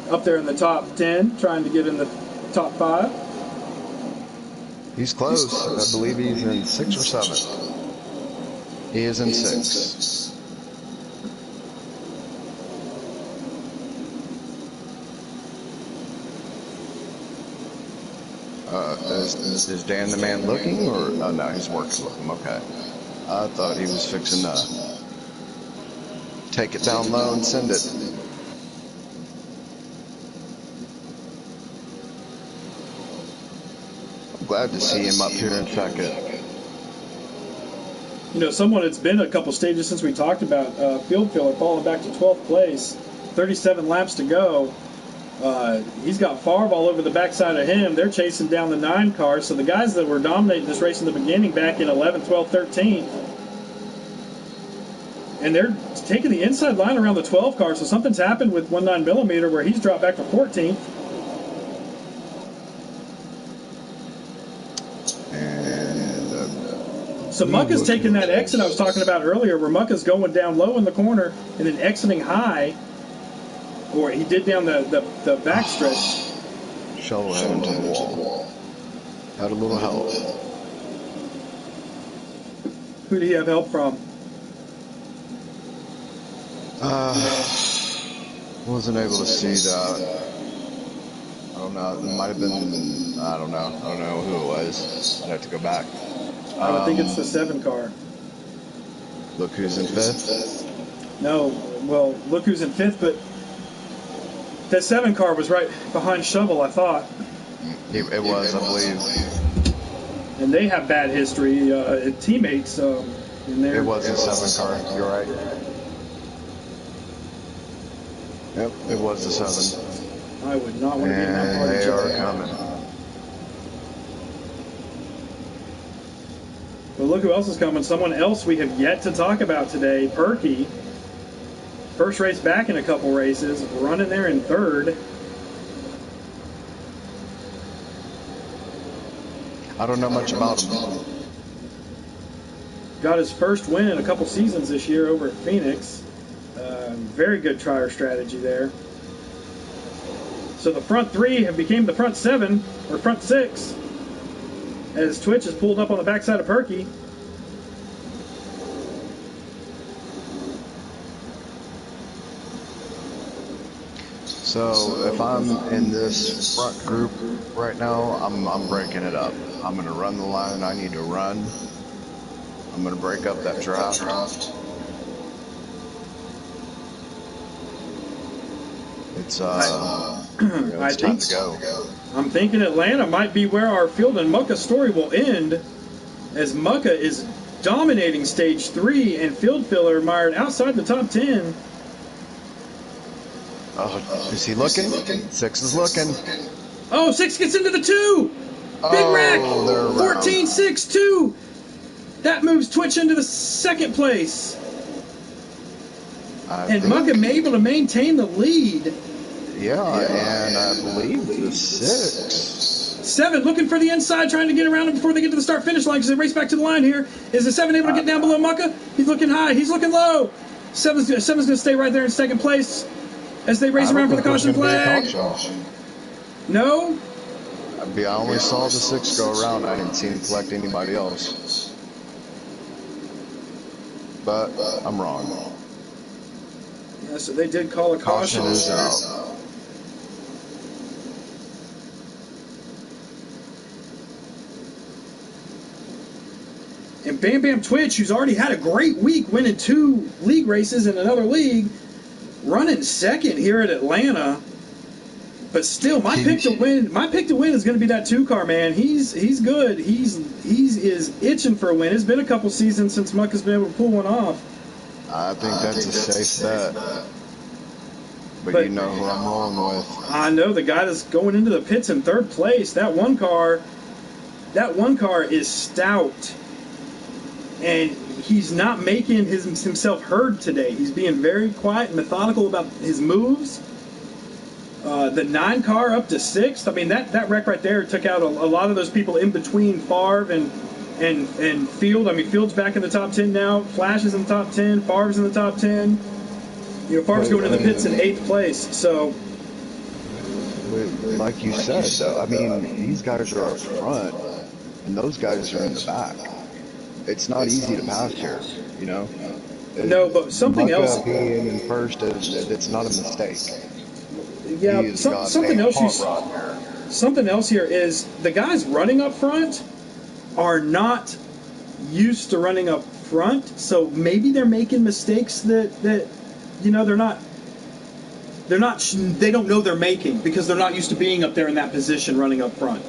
Speaker 4: up there in the top 10, trying to get in the top 5.
Speaker 2: He's close. I believe he's in 6th or 7th. He is in 6. Is Dan the man looking, or oh no, he's working with him. Okay, I thought he was fixing to take it down low and send it. I'm glad to see him up here in second.
Speaker 4: You know, it's been a couple stages since we talked about field filler falling back to 12th place, 37 laps to go. He's got Favre all over the backside of him. They're chasing down the 9 car. So the guys that were dominating this race in the beginning back in 11th, 12th, 13th, and they're taking the inside line around the 12 car. So something's happened with 19mm where he's dropped back to 14th. So Mucka's taking that exit I was talking about earlier, where Mucka's going down low in the corner and then exiting high. Or he did down the back stretch.
Speaker 2: Shovel head into the wall. Had a little help.
Speaker 4: Who did he have help from?
Speaker 2: Wasn't able to see that. I don't know. It might have been. I don't know. I don't know who it was. I'd have to go back.
Speaker 4: I would think it's the 7 car.
Speaker 2: Look who's in 5th.
Speaker 4: No, well, look who's in 5th, but that 7 car was right behind Shovel, I thought.
Speaker 2: It was, I believe.
Speaker 4: And they have bad history, teammates in there.
Speaker 2: It was the 7 car. You're right. Yep, it was the 7.
Speaker 4: I would not want to be in that party.
Speaker 2: They are coming.
Speaker 4: But look who else is coming. Someone else we have yet to talk about today, Perky. First race back in a couple races, running there in 3rd.
Speaker 2: I don't know much about him.
Speaker 4: Got his first win in a couple seasons this year over at Phoenix. Very good trier strategy there. So the front 3 have became the front 7, or front 6, as Twitch is pulled up on the backside of Perky.
Speaker 2: So if I'm in this front group right now, I'm breaking it up. I'm going to run the line I need to run. I'm going to break up that draft. It's it's time to go.
Speaker 4: I'm thinking Atlanta might be where our Field and Mucka story will end, as Mucka is dominating stage 3 and Field Filler mired outside the top 10.
Speaker 2: Oh, is he looking? 6 is looking.
Speaker 4: Oh, 6 gets into the 2. Big wreck. 14-6-2. That moves Twitch into the 2nd place. And Mucka may able to maintain the lead.
Speaker 2: Yeah, and I believe the 6.
Speaker 4: 7 looking for the inside, trying to get around him before they get to the start-finish line because they race back to the line here. Is the 7 able to get down below Mucka? He's looking high. He's looking low. 7's going to stay right there in 2nd place as they race around for the caution flag. No?
Speaker 2: I only saw the 6 go around. I didn't see him collect anybody else. But I'm wrong.
Speaker 4: Yeah, so they did call a caution.
Speaker 2: Caution is out.
Speaker 4: And Bam Bam Twitch, who's already had a great week, winning 2 league races in another league, running 2nd here at Atlanta. But still, my pick to win is going to be that 2 car, man. He's good. He is itching for a win. It's been a couple seasons since Muck has been able to pull one off.
Speaker 2: I think that's a safe bet. But you know who I'm rolling with.
Speaker 4: I know the guy that's going into the pits in 3rd place. That one car is stout. And he's not making himself heard today. He's being very quiet and methodical about his moves. The 9 car up to 6th. I mean, that wreck right there took out a lot of those people in between Favre and Field. I mean, Field's back in the top 10 now. Flash is in the top 10. Favre's in the top 10. You know, Favre's going to the pits in 8th place. So,
Speaker 2: like you said, I mean, these guys are up front, and those guys are in the back. It's not easy to pass here. You know.
Speaker 4: No, but something
Speaker 2: Bucka
Speaker 4: else.
Speaker 2: being in first, it's not a mistake.
Speaker 4: Yeah,
Speaker 2: He's got
Speaker 4: something
Speaker 2: a
Speaker 4: else.
Speaker 2: hot rod here.
Speaker 4: Something else here is the guys running up front are not used to running up front, so maybe they're making mistakes that you know they don't know they're making because they're not used to being up there in that position running up front.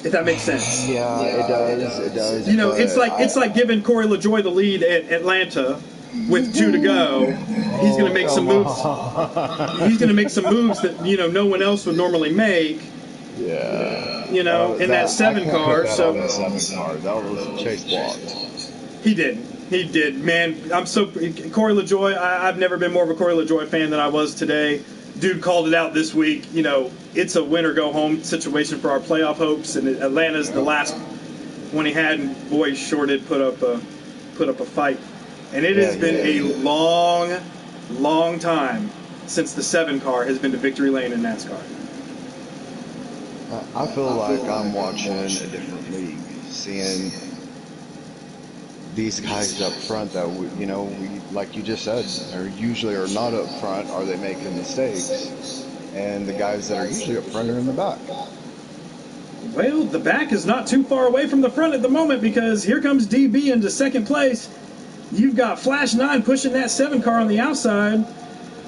Speaker 4: If that makes sense.
Speaker 2: Yeah, it does. It does.
Speaker 4: You know, it's like giving Corey LaJoie the lead at Atlanta with 2 to go. He's going to make some moves. He's going to make some moves that no one else would normally make.
Speaker 2: Yeah.
Speaker 4: In that 7 car. So
Speaker 2: that 7 car, that was Chase blocked.
Speaker 4: He did. Man, I'm so Corey LaJoie. I've never been more of a Corey LaJoie fan than I was today. Dude called it out this week. It's a win or go home situation for our playoff hopes, and Atlanta's the last one he had. And boy, sure did put up a fight. And it has been a long time since the 7 car has been to victory lane in NASCAR.
Speaker 2: I feel like I'm watching a different league, seeing these guys up front that we like you just said, are usually are not up front. Are they making mistakes? And the guys that are usually up front are in the back.
Speaker 4: Well, the back is not too far away from the front at the moment because here comes DB into second place. You've got Flash 9 pushing that 7 car on the outside.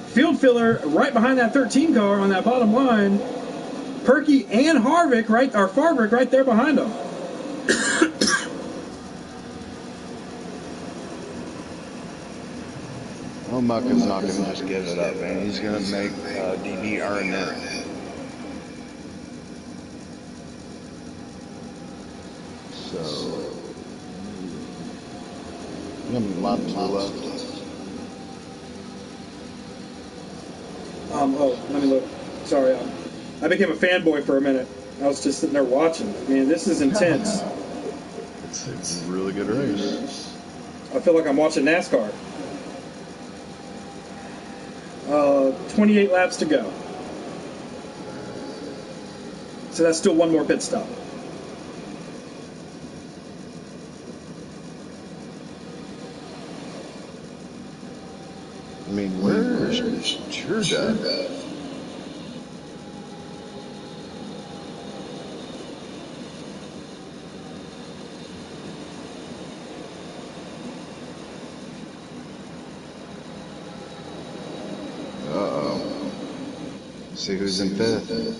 Speaker 4: Field filler right behind that 13 car on that bottom line. Perky and Farvick right there behind them.
Speaker 2: Well, Mucka's not going to just give it up, man. He's going to make DB earn it. So, lap to the left.
Speaker 4: Let me look. Sorry, I became a fanboy for a minute. I was just sitting there watching. Man, this is intense.
Speaker 2: It's a really good race.
Speaker 4: I feel like I'm watching NASCAR. 28 laps to go. So that's still one more pit stop.
Speaker 2: I mean, where's your dad? See who's in 5th.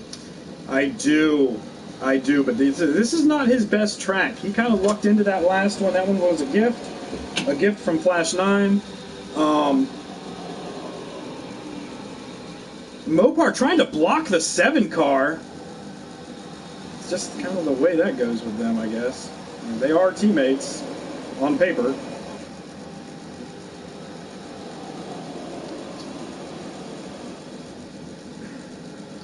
Speaker 4: I do, but this is not his best track. He kind of lucked into that last one. That one was a gift from Flash 9. Mopar trying to block the 7 car. It's just kind of the way that goes with them, I guess. They are teammates on paper.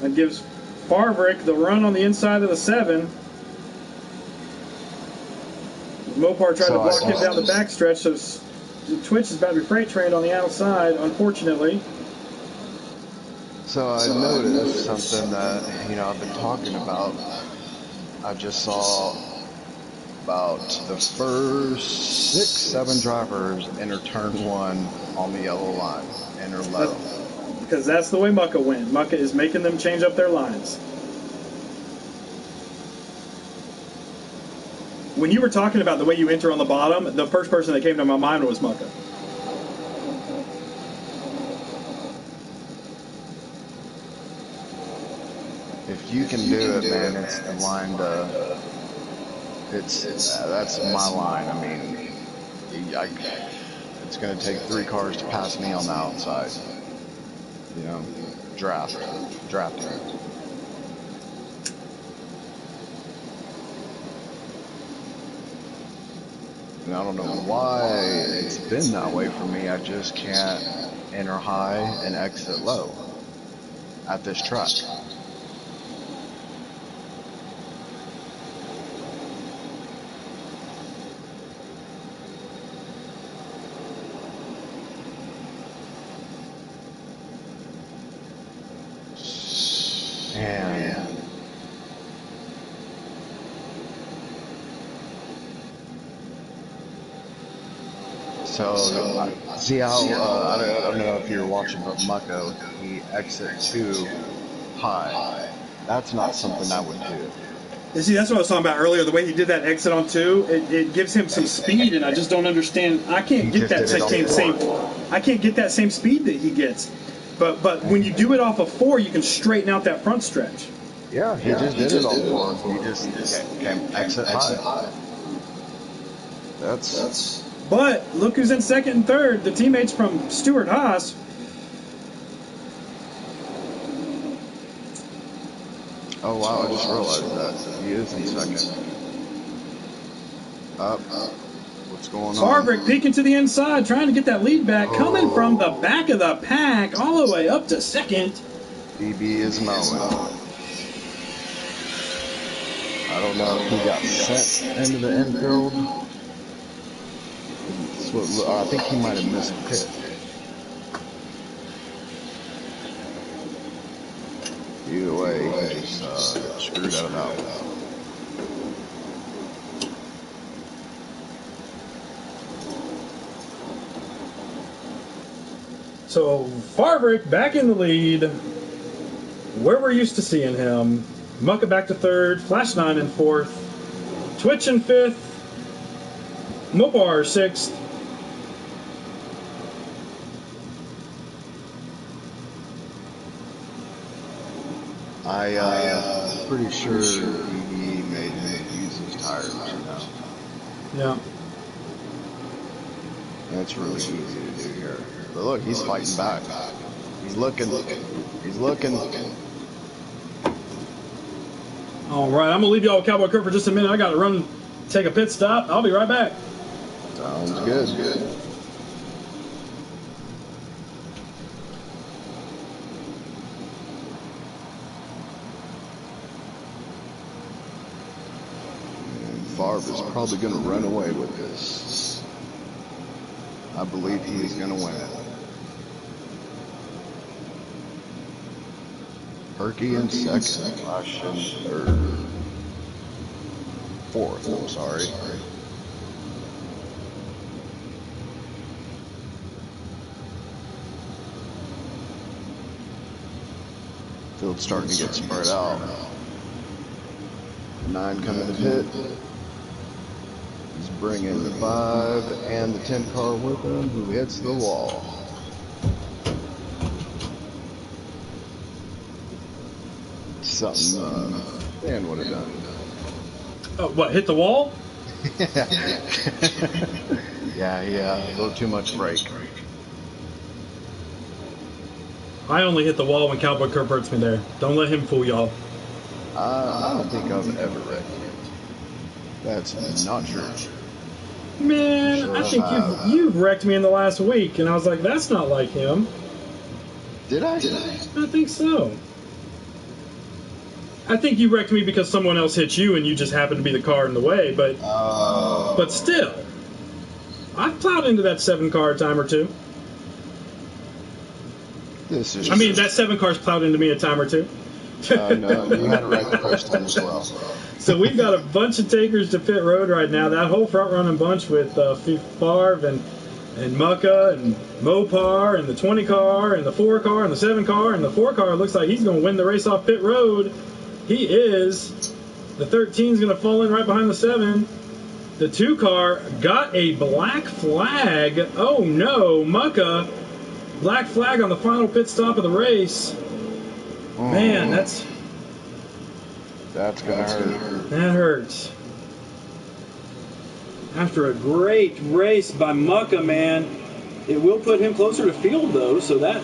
Speaker 4: That gives Farvick the run on the inside of the 7. Mopar tried to block him down the backstretch, so Twitch is about to be freight trained on the outside, unfortunately.
Speaker 2: So I noticed something that, I've been talking about. I just saw about the first 6, 7 drivers enter turn 1 on the yellow line, enter low.
Speaker 4: Because that's the way Mucka went. Mucka is making them change up their lines. When you were talking about the way you enter on the bottom, the first person that came to my mind was Mucka.
Speaker 2: If you can do it, man, it's the line to. That's my line. I mean, it's going to take 3 cars to pass me on the outside. Drafting. And I don't know why it's been that way for me. I just can't enter high and exit low at this track. So, see how, I don't know if you're watching, but Mucko, he exit too high. That's not something I would do.
Speaker 4: You see, that's what I was talking about earlier. The way he did that exit on 2, it gives him some speed, and I just don't understand. I can't get that same. I can't get that same speed that he gets. But when you do it off of 4, you can straighten out that front stretch.
Speaker 2: Yeah, he just did it on 4. He just came exit high. That's.
Speaker 4: But look who's in second and third. The teammates from Stuart Haas.
Speaker 2: Oh wow! I just realized that he is in second. Up. What's going on?
Speaker 4: Farbrick peeking to the inside, trying to get that lead back, coming from the back of the pack, all the way up to second.
Speaker 2: DB is mowing. I don't know if he got sent into the infield. I think he might have missed a pit. Either way, he just screwed out of that one.
Speaker 4: So Farbrick back in the lead, where we're used to seeing him. Mucka back to third, Flash 9 in fourth, Twitch in fifth, Mopar sixth.
Speaker 2: I'm pretty sure he made him use his tires, you know.
Speaker 4: Yeah.
Speaker 2: That's really easy to do here. But look, he's fighting back. He's looking. He's looking.
Speaker 4: All right, I'm going to leave y'all with Cowboy Kurt for just a minute. I got to run, take a pit stop. I'll be right back.
Speaker 2: Sounds good. Favre is probably going to run away with this. I believe he is going to win it. Perky in second, Flash in third. Fourth, I'm sorry. Field's starting to get spread out. 9 coming to pit. He's bringing the 5 and the 10 car with him, who hits the wall. Something Dan would have done.
Speaker 4: Oh, what, hit the wall?
Speaker 2: Yeah, a little too much brake.
Speaker 4: I only hit the wall when Cowboy Kurt hurts me there. Don't let him fool y'all.
Speaker 2: I don't think I've ever wrecked you. That's not true.
Speaker 4: Man,
Speaker 2: Sure
Speaker 4: I think you've wrecked me in the last week, and I was like, that's not like him.
Speaker 2: Did I?
Speaker 4: I think so. I think you wrecked me because someone else hit you and you just happened to be the car in the way, but still, I've plowed into that 7 car a time or two. I mean, that 7 car's plowed into me a time or two.
Speaker 2: No, you had it right the first time as well.
Speaker 4: So we've got a bunch of takers to pit road right now. That whole front running bunch with Favre and Mucka and Mopar and the 20 car and the 4 car and the 7 car and the 4 car looks like he's going to win the race off pit road. He is. The 13's going to fall in right behind the 7. The 2 car got a black flag. Oh no, Mucka. Black flag on the final pit stop of the race. Man, that's
Speaker 2: gonna hurt.
Speaker 4: That hurts. After a great race by Mucka, man, it will put him closer to field though, so that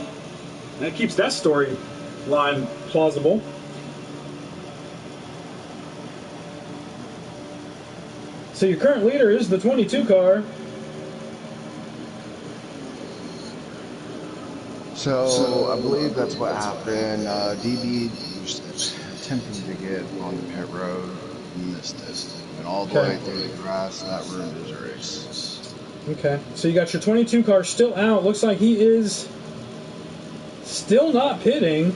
Speaker 4: keeps that storyline plausible. So your current leader is the 22 car.
Speaker 2: So I believe that's what happened. DB was attempting to get on the pit road, missed it, and all the way through the grass. That ruined his race.
Speaker 4: Okay, so you got your 22 car still out. Looks like he is still not pitting.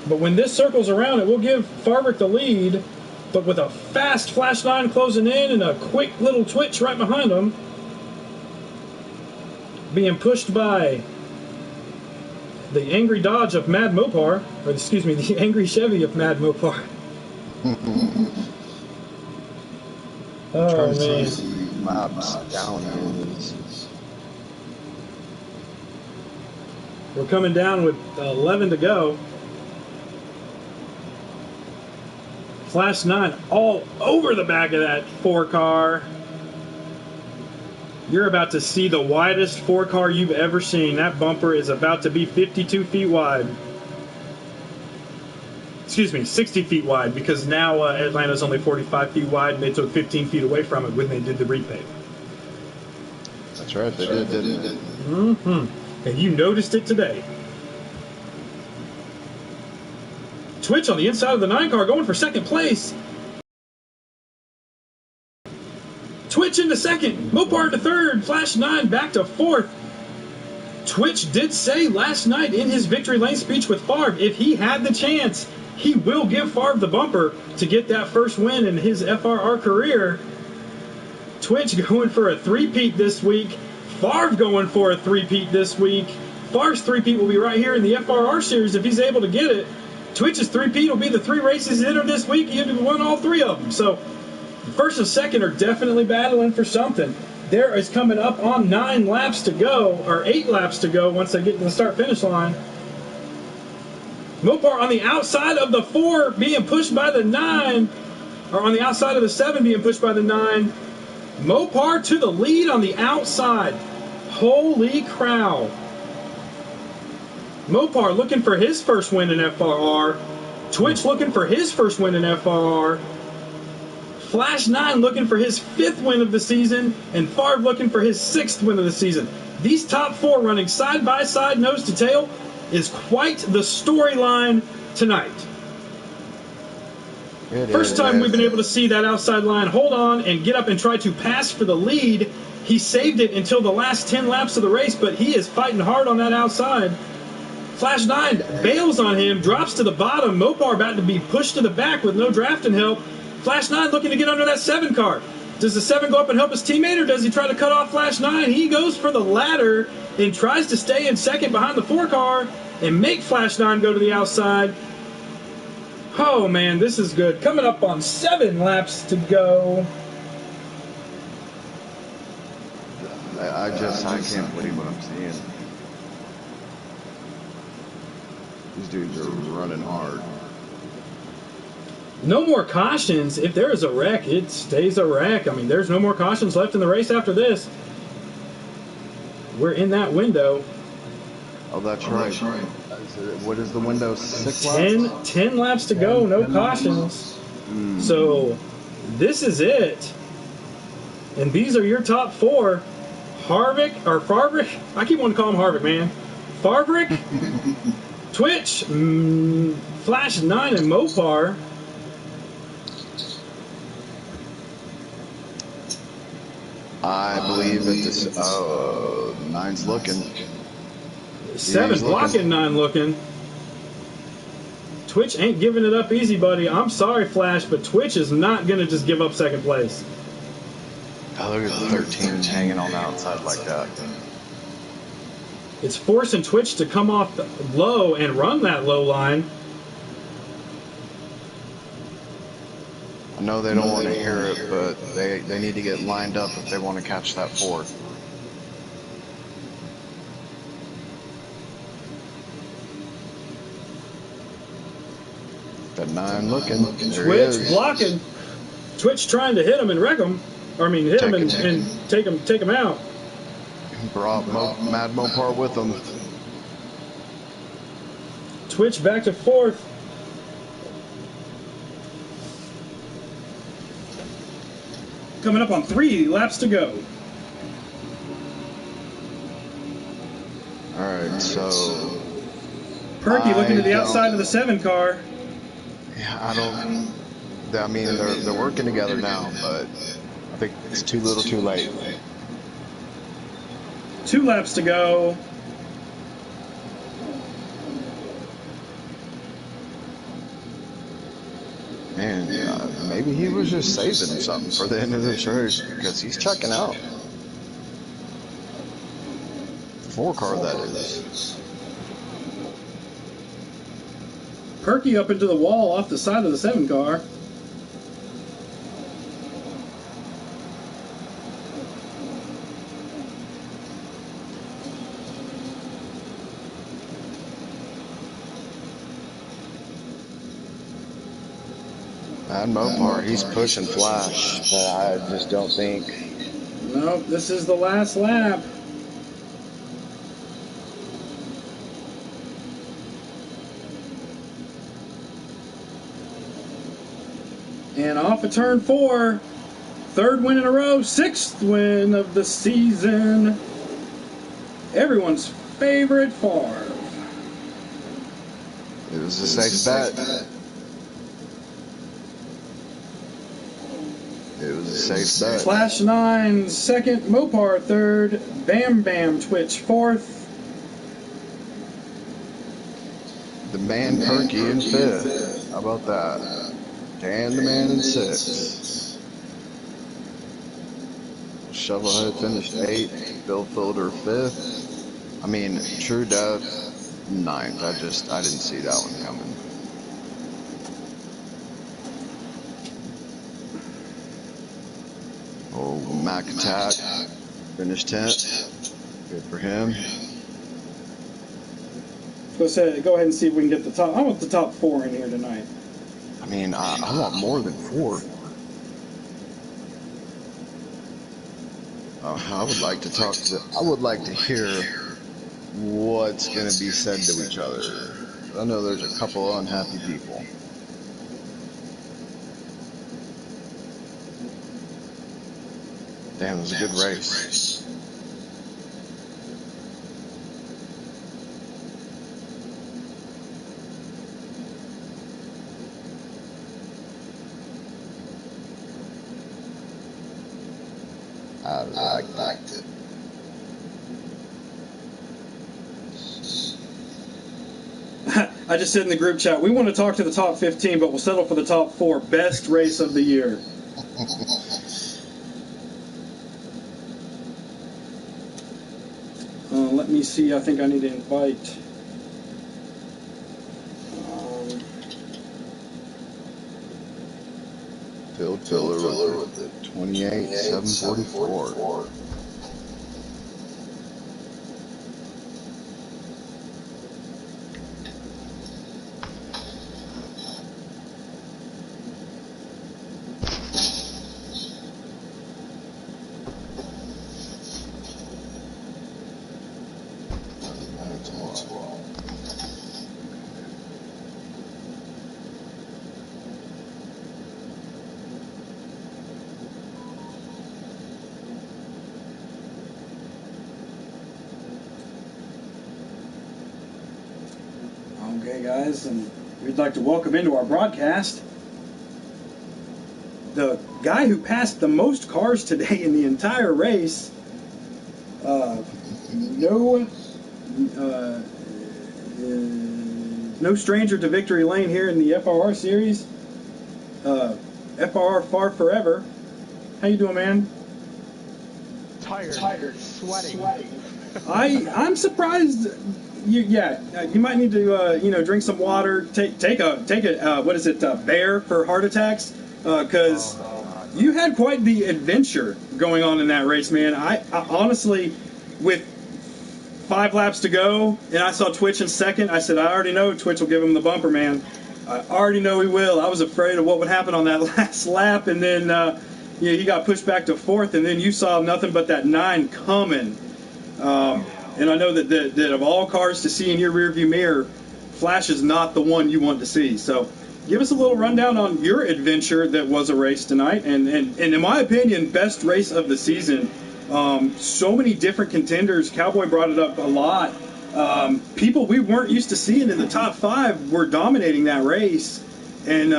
Speaker 4: But when this circles around, it will give Farbrick the lead. but with a fast Flash 9 closing in and a quick little twitch right behind him. Being pushed by the angry Dodge of Mad Mopar, or excuse me, the angry Chevy of Mad Mopar. Oh, man.
Speaker 2: Maps down here.
Speaker 4: We're coming down with 11 to go. Flash 9 all over the back of that 4 car. You're about to see the widest 4 car you've ever seen. That bumper is about to be 52 feet wide. Excuse me, 60 feet wide, because now Atlanta's only 45 feet wide, and they took 15 feet away from it when they did the repave.
Speaker 2: That's right, they did, didn't they?
Speaker 4: Mm-hmm. And you noticed it today. Twitch on the inside of the 9 car going for second place. Twitch into second. Mopar to third. Flash 9 back to fourth. Twitch did say last night in his victory lane speech with Favre, if he had the chance, he will give Favre the bumper to get that first win in his FRR career. Twitch going for a three-peat this week. Favre going for a three-peat this week. Favre's three-peat will be right here in the FRR series if he's able to get it. Twitch's three-peat will be the 3 races he entered this week. He had won all 3 of them. So first and second are definitely battling for something. There is coming up on 9 laps to go, or 8 laps to go once they get to the start-finish line. Mopar on the outside of the 4 being pushed by the 9, or on the outside of the 7 being pushed by the 9. Mopar to the lead on the outside. Holy crow. Mopar looking for his first win in FRR. Twitch looking for his first win in FRR. Flash 9 looking for his 5th win of the season. And Favre looking for his 6th win of the season. These top 4 running side by side, nose to tail, is quite the storyline tonight. First time we've been able to see that outside line hold on and get up and try to pass for the lead. He saved it until the last 10 laps of the race, but he is fighting hard on that outside. Flash 9 bails on him, drops to the bottom. Mopar about to be pushed to the back with no drafting help. Flash 9 looking to get under that 7 car. Does the 7 go up and help his teammate, or does he try to cut off Flash 9? He goes for the latter and tries to stay in second behind the 4 car and make Flash 9 go to the outside. Oh, man, this is good. Coming up on 7 laps to go.
Speaker 2: I can't believe what I'm seeing. These dudes are running hard.
Speaker 4: No more cautions. If there is a wreck, it stays a wreck. I mean, there's no more cautions left in the race after this. We're in that window.
Speaker 2: Oh, that's right. What is the window? 6 laps?
Speaker 4: 10 laps to go, no cautions. So this is it. And these are your top 4. Harvick, or Favre, I keep wanting to call him Harvick, man. Favre, Twitch, Flash 9, and Mopar.
Speaker 2: I believe that this. Oh, 9's looking.
Speaker 4: 7 blocking, 9 looking. Twitch ain't giving it up easy, buddy. I'm sorry, Flash, but Twitch is not going to just give up second place.
Speaker 2: Oh, look at the 13 hanging on the outside like that.
Speaker 4: It's forcing Twitch to come off low and run that low line.
Speaker 2: I know they don't want to hear it, but they need to get lined up if they want to catch that 4. That 9 looking.
Speaker 4: Twitch blocking. Twitch trying to hit him and wreck him. I mean, hit him and take him out.
Speaker 2: Brought Mad Mopar with him.
Speaker 4: Twitch back to 4th. Coming up on 3 laps to go.
Speaker 2: Alright, so
Speaker 4: Perky looking to the outside of the 7 car.
Speaker 2: Yeah, I mean, they're working together now, but I think it's too little too late.
Speaker 4: 2 laps to go.
Speaker 2: Man, maybe he was just saving something for the end of this race because he's checking out. 4 car, that is.
Speaker 4: Perky up into the wall off the side of the 7 car.
Speaker 2: And Mopar, he's pushing Flash, but I just don't think.
Speaker 4: Nope, this is the last lap. And off of turn 4, 3rd win in a row, 6th win of the season. Everyone's favorite Favre.
Speaker 2: It was a safe bet. It was a safe bet.
Speaker 4: Flash 9, 2nd, Mopar 3rd, Bam Bam Twitch 4th.
Speaker 2: The man Perky in 5th. How about that? And the man in 6th. Shovelhead finished 8th. Bill Fielder 5th. I mean, True Death 9th. I didn't see that one coming. Oh, Mac Attack finished 10th. Good for him.
Speaker 4: Go ahead and see if we can get the top. I want the top 4 in here tonight.
Speaker 2: I mean, I want more than 4. I would like to talk to. I would like to hear what's going to be said to each other. I know there's a couple unhappy people. Damn, it was a good race. I liked it.
Speaker 4: I just said in the group chat, we want to talk to the top 15, but we'll settle for the top 4. Best race of the year. Let me see. I think I need to invite.
Speaker 2: Phil Tiller with the 28,744.
Speaker 4: Okay, guys, and we'd like to welcome into our broadcast the guy who passed the most cars today in the entire race. No stranger to victory lane here in the FRR series. FRR Far Forever. How you doing, man?
Speaker 5: Tired, sweating.
Speaker 4: I'm surprised. You might need to drink some water. Take a what is it? Bear for heart attacks, because you had quite the adventure going on in that race, man. I honestly, with 5 laps to go, and I saw Twitch in 2nd. I said, I already know Twitch will give him the bumper, man. I already know he will. I was afraid of what would happen on that last lap, and then he got pushed back to 4th, and then you saw nothing but that 9 coming. And I know that of all cars to see in your rearview mirror, Flash is not the one you want to see. So give us a little rundown on your adventure that was a race tonight. And in my opinion, best race of the season. So many different contenders. Cowboy brought it up a lot. People we weren't used to seeing in the top 5 were dominating that race. And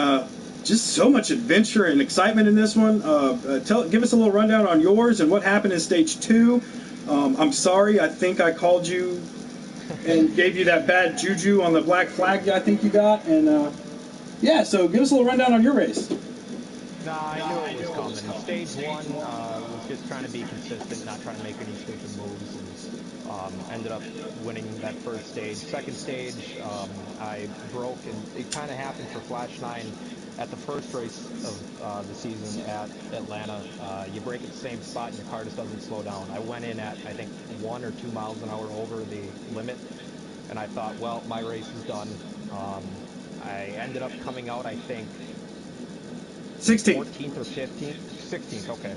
Speaker 4: just so much adventure and excitement in this one. Give us a little rundown on yours and what happened in stage 2. I'm sorry, I think I called you and gave you that bad juju on the black flag I think you got. And Yeah, so give us a little rundown on your race.
Speaker 5: Nah, I knew it was coming. Stage one was just trying to be consistent, not trying to make any stupid moves, and ended up winning that first stage. Second stage, I broke, and it kind of happened for Flash 9 at the first race of the season at Atlanta. You break at the same spot, and your car just doesn't slow down. I went in at, I think, 1 or 2 miles an hour over the limit, and I thought, well, my race is done. I ended up coming out, I think,
Speaker 4: 16th.
Speaker 5: 14th or 15th? 16th, okay.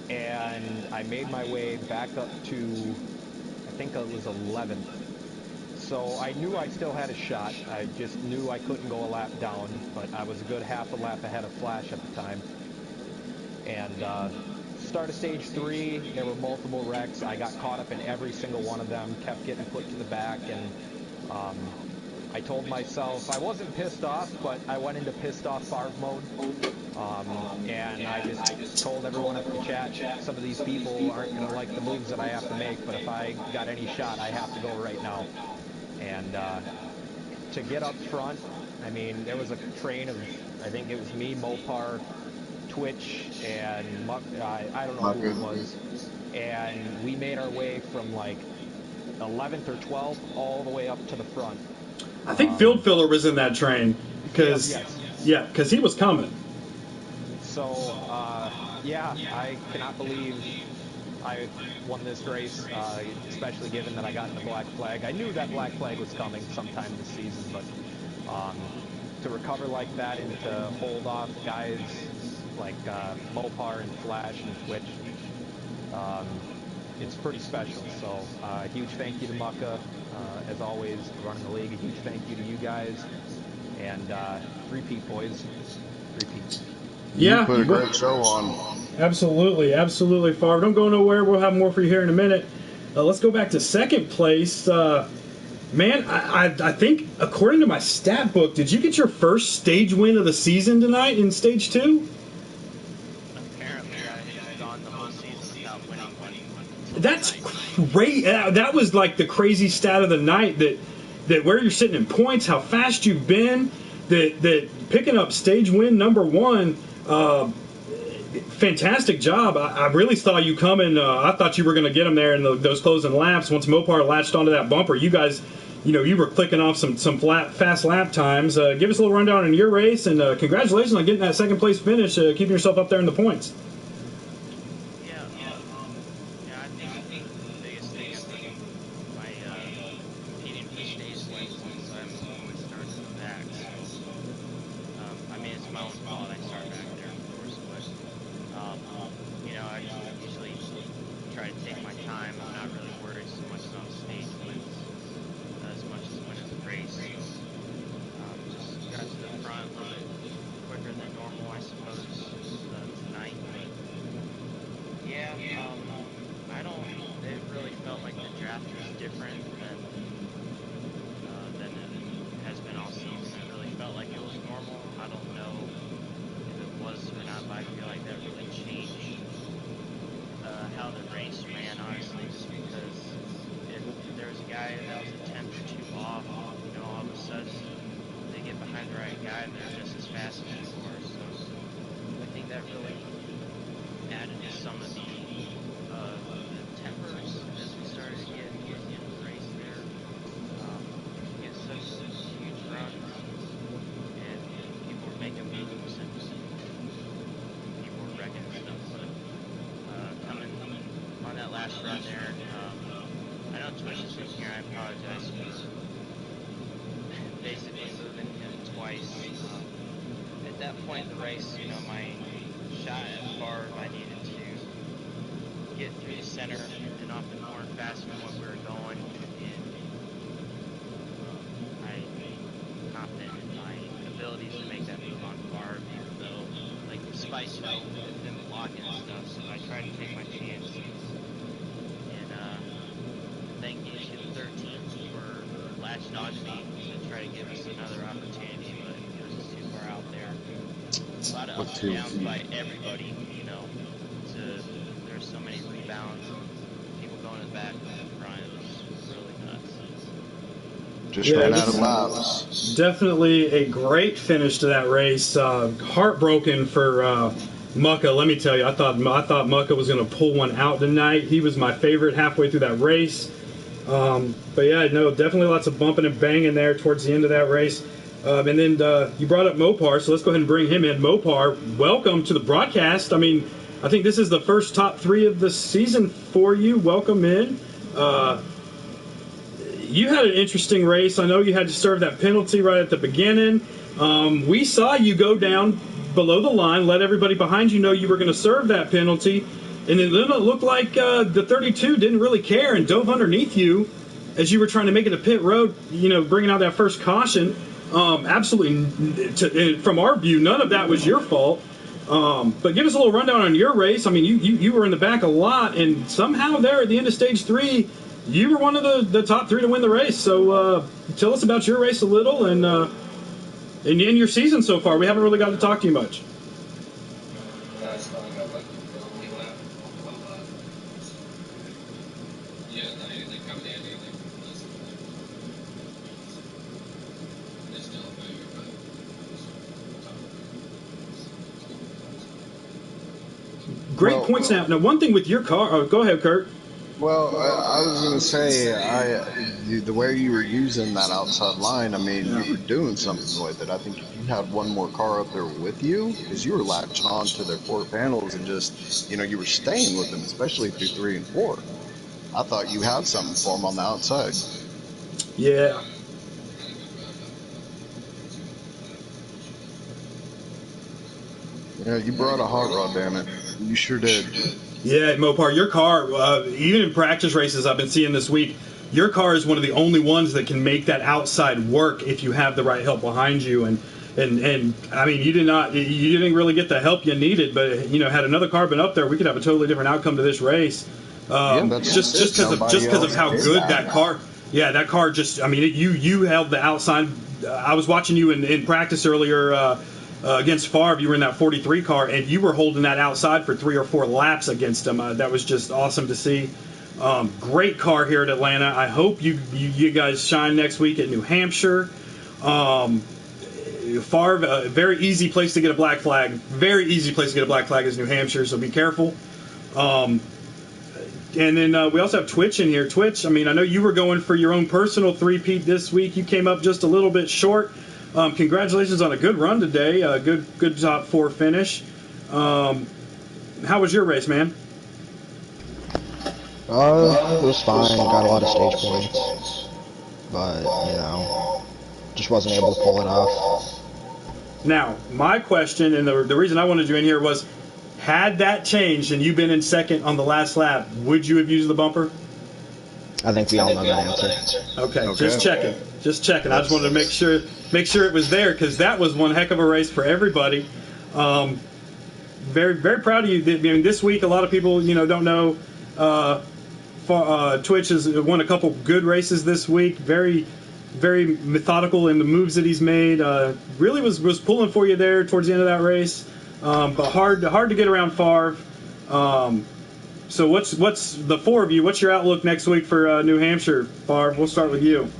Speaker 5: And I made my way back up to, I think it was 11th. So I knew I still had a shot. I just knew I couldn't go a lap down, but I was a good half a lap ahead of Flash at the time. And start of stage 3, there were multiple wrecks. I got caught up in every single one of them, kept getting put to the back, and I told myself I wasn't pissed off, but I went into pissed off Favre mode. And I just told everyone up the chat, some of these people aren't going to like the moves that I have to make, but if I got any shot, I have to go right now. And to get up front, I mean, there was a train of, I think it was me, Mopar, Twitch, and I don't know who it was. And we made our way from like 11th or 12th all the way up to the front.
Speaker 1: I think Field Filler was in that train because
Speaker 5: yes.
Speaker 1: He was coming.
Speaker 5: So, yeah, I cannot believe I won this race, especially given that I got the black flag. I knew that black flag was coming sometime this season, but to recover like that and to hold off guys like Mopar and Flash and Twitch, it's pretty special. So a huge thank you to Mucka, as always, running the league. A huge thank you to you guys. And repeat, boys. Repeat.
Speaker 1: Yeah.
Speaker 2: You put a great show on.
Speaker 1: Absolutely, absolutely, Favre. Don't go nowhere. We'll have more for you here in a minute. Let's go back to second place. Man, I think, according to my stat book, did you get your first stage win of the season tonight in stage 2?
Speaker 6: Apparently, I had gone the whole season without winning one.
Speaker 1: That's great. That was like the crazy stat of the night, that where you're sitting in points, how fast you've been, that picking up stage win number 1, fantastic job. I really saw you coming. I thought you were going to get them there in those closing laps. Once Mopar latched onto that bumper, you guys, you were clicking off some fast lap times. Give us a little rundown on your race, and congratulations on getting that second place finish, keeping yourself up there in the points.
Speaker 6: I think the biggest thing is my competing for stage wins is I'm always starting in the back. So, I mean, it's my own fault. I start back there, of course, but I usually try to take my time. I'm not really worried so much about stage wins as much as winning the race. So, just got to the front a little bit quicker than normal, I suppose, tonight. But yeah, it really felt like the draft was different than it has been all season. It really felt like it was normal. I don't know if it was or not, but I feel like that really changed how the race ran, honestly, just because if there was a guy that was a tenth or two off, all of a sudden they get behind the right guy and they're just as fast as you are. So I think that really added to some of the tempers as we started to get towards the end of the race there. Get such huge runs, and people were making moves, and people were wrecking stuff. But coming on that last run there, I know Twitch is in here. I apologize for basically moving him twice. At that point in the race, my shot at Favre, I needed to get through the center and off the corner faster than what we were going, and I'm confident in my abilities to make that move on Favre, even though, despite them blocking and stuff, so I tried to take my chance. And thank you to the 13th for latching on to me to try to give us another opportunity, but it was just too far out there. A lot of ups and downs by everybody, there's so many rebounds and people going to the back and the front. It was really nuts.
Speaker 2: Just ran out of laps.
Speaker 1: Definitely a great finish to that race. Heartbroken for Mucka. Let me tell you, I thought Mucka was going to pull one out tonight. He was my favorite halfway through that race. But yeah, no, definitely lots of bumping and banging there towards the end of that race. And then you brought up Mopar, so let's go ahead and bring him in. Mopar, welcome to the broadcast. I mean, I think this is the first top 3 of the season for you. Welcome in. You had an interesting race. I know you had to serve that penalty right at the beginning. We saw you go down below the line, let everybody behind you know you were going to serve that penalty, and then it looked like the 32 didn't really care and dove underneath you as you were trying to make it to pit road, bringing out that first caution. Absolutely, from our view, none of that was your fault. But give us a little rundown on your race. I mean, you were in the back a lot, and somehow there at the end of stage 3, you were one of the top 3 to win the race. So tell us about your race a little and your season so far. We haven't really got to talk to you much. Great points now. Now, one thing with your car. Oh, go ahead, Kurt.
Speaker 2: Well, I was going to say, the way you were using that outside line, I mean, you were doing something with it. I think if you had one more car up there with you, because you were latching on to their 4 panels and just, you were staying with them, especially through 3 and 4. I thought you had something for them on the outside.
Speaker 1: Yeah.
Speaker 2: Yeah, you brought a hot rod, damn it. You sure did.
Speaker 1: Yeah, Mopar, your car, even in practice races I've been seeing this week, your car is one of the only ones that can make that outside work if you have the right help behind you. And I mean, you didn't really get the help you needed, but had another car been up there, we could have a totally different outcome to this race. Just because of how good that car. Yeah, that car just. I mean, you held the outside. I was watching you in practice earlier. Against Favre, you were in that 43 car, and you were holding that outside for 3 or 4 laps against him. That was just awesome to see. Great car here at Atlanta. I hope you guys shine next week at New Hampshire. Favre, a very easy place to get a black flag. Very easy place to get a black flag is New Hampshire, so be careful. And then we also have Twitch in here. Twitch, I mean, I know you were going for your own personal 3-peat this week. You came up just a little bit short. Congratulations on a good run today. Good top 4 finish. How was your race, man?
Speaker 7: It was fine. Got a lot of stage points, but just wasn't able to pull it off.
Speaker 1: Now, my question, and the reason I wanted you in here was, had that changed and you've been in second on the last lap, would you have used the bumper?
Speaker 7: I think we all know that answer.
Speaker 1: Okay. Just checking. I just wanted to make sure it was there, because that was one heck of a race for everybody. Very, very proud of you. I mean, this week a lot of people don't know. Twitch has won a couple good races this week. Very, very methodical in the moves that he's made. Really was pulling for you there towards the end of that race, but hard to get around Favre. So what's the 4 of you? What's your outlook next week for New Hampshire, Favre? We'll start with you.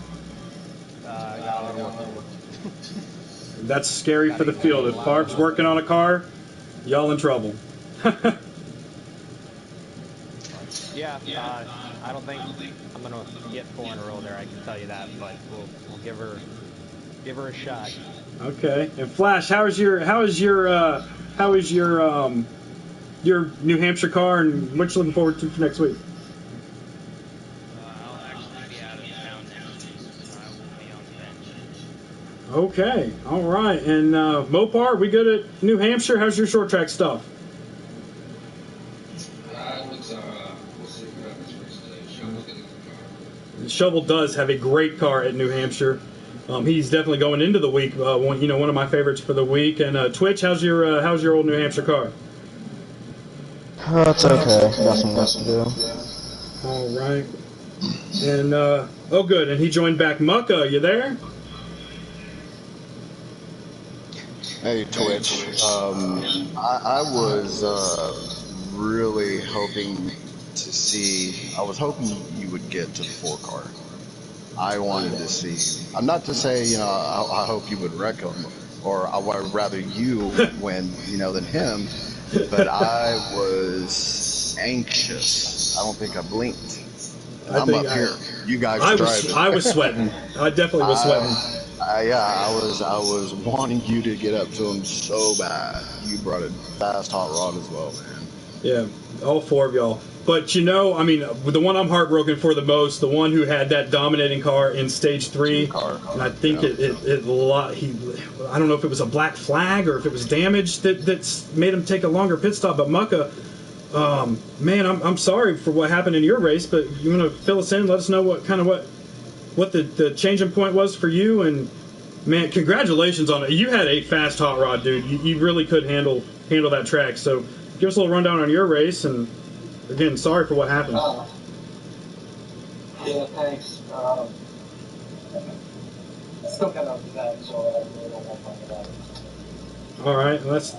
Speaker 1: That's scary for the field. If Favre's working on a car, y'all in trouble.
Speaker 5: Yeah, I don't think I'm gonna get 4 in a row there. I can tell you that, but we'll give her a shot.
Speaker 1: Okay. And Flash, how is your New Hampshire car, and what you looking forward to for next week?
Speaker 6: I'll actually be out of town next week, so I will be on the bench.
Speaker 1: Okay. All right. And Mopar, we good at New Hampshire? How's your short track stuff? Shovel does have a great car at New Hampshire. He's definitely going into the week. One of my favorites for the week. And Twitch, how's your old New Hampshire car?
Speaker 7: It's okay. Got some work to do.
Speaker 1: All right. And good. And he joined back. Mucka, you there?
Speaker 2: Hey, Twitch. I was really hoping to see. I was hoping you would get to the 4 car. I wanted to see. I'm not to say, I hope you would wreck him, or I would rather you win, than him. But I was anxious. I don't think I blinked. I'm up here. You guys are driving.
Speaker 1: I was sweating. I definitely was sweating.
Speaker 2: I was wanting you to get up to him so bad. You brought a fast hot rod as well, man.
Speaker 1: Yeah, all four of y'all. But the one I'm heartbroken for the most, the one who had that dominating car in stage 3, and I think I don't know if it was a black flag or if it was damage that's made him take a longer pit stop. But Mucka, man, I'm sorry for what happened in your race, but you want to fill us in, let us know what the changing point was for you, and man, congratulations on it. You had a fast hot rod, dude. You really could handle that track. So give us a little rundown on your race, and again, sorry for what happened.
Speaker 8: Yeah, thanks. Still kind of upset, so I really don't want to talk about it.
Speaker 1: All right, let's.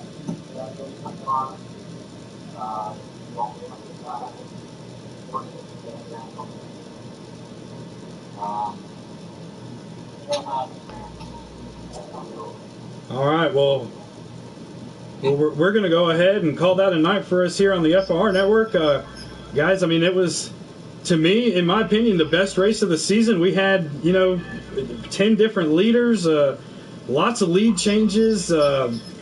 Speaker 1: All right, well, we're going to go ahead and call that a night for us here on the FR Network. Guys, it was, to me, in my opinion, the best race of the season. We had, 10 different leaders, lots of lead changes,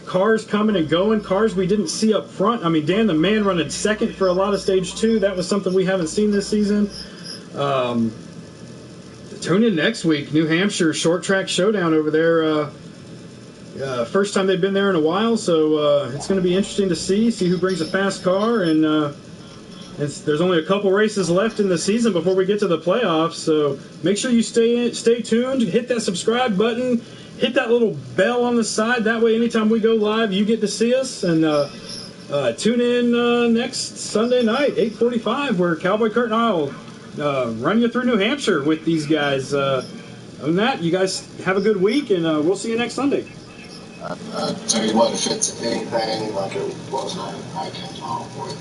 Speaker 1: cars coming and going, cars we didn't see up front. Dan the Man running second for a lot of stage 2. That was something we haven't seen this season. Tune in next week, New Hampshire Short Track Showdown over there. First time they've been there in a while, so it's going to be interesting to see who brings a fast car. And there's only a couple races left in the season before we get to the playoffs, so make sure you stay tuned, hit that subscribe button, hit that little bell on the side. That way, anytime we go live, you get to see us. And tune in next Sunday night, 8:45, where Cowboy Kurt and I'll run you through New Hampshire with these guys. Other than that, you guys have a good week, and we'll see you next Sunday.
Speaker 3: Tell you what, if it's anything like it was on I can talk with.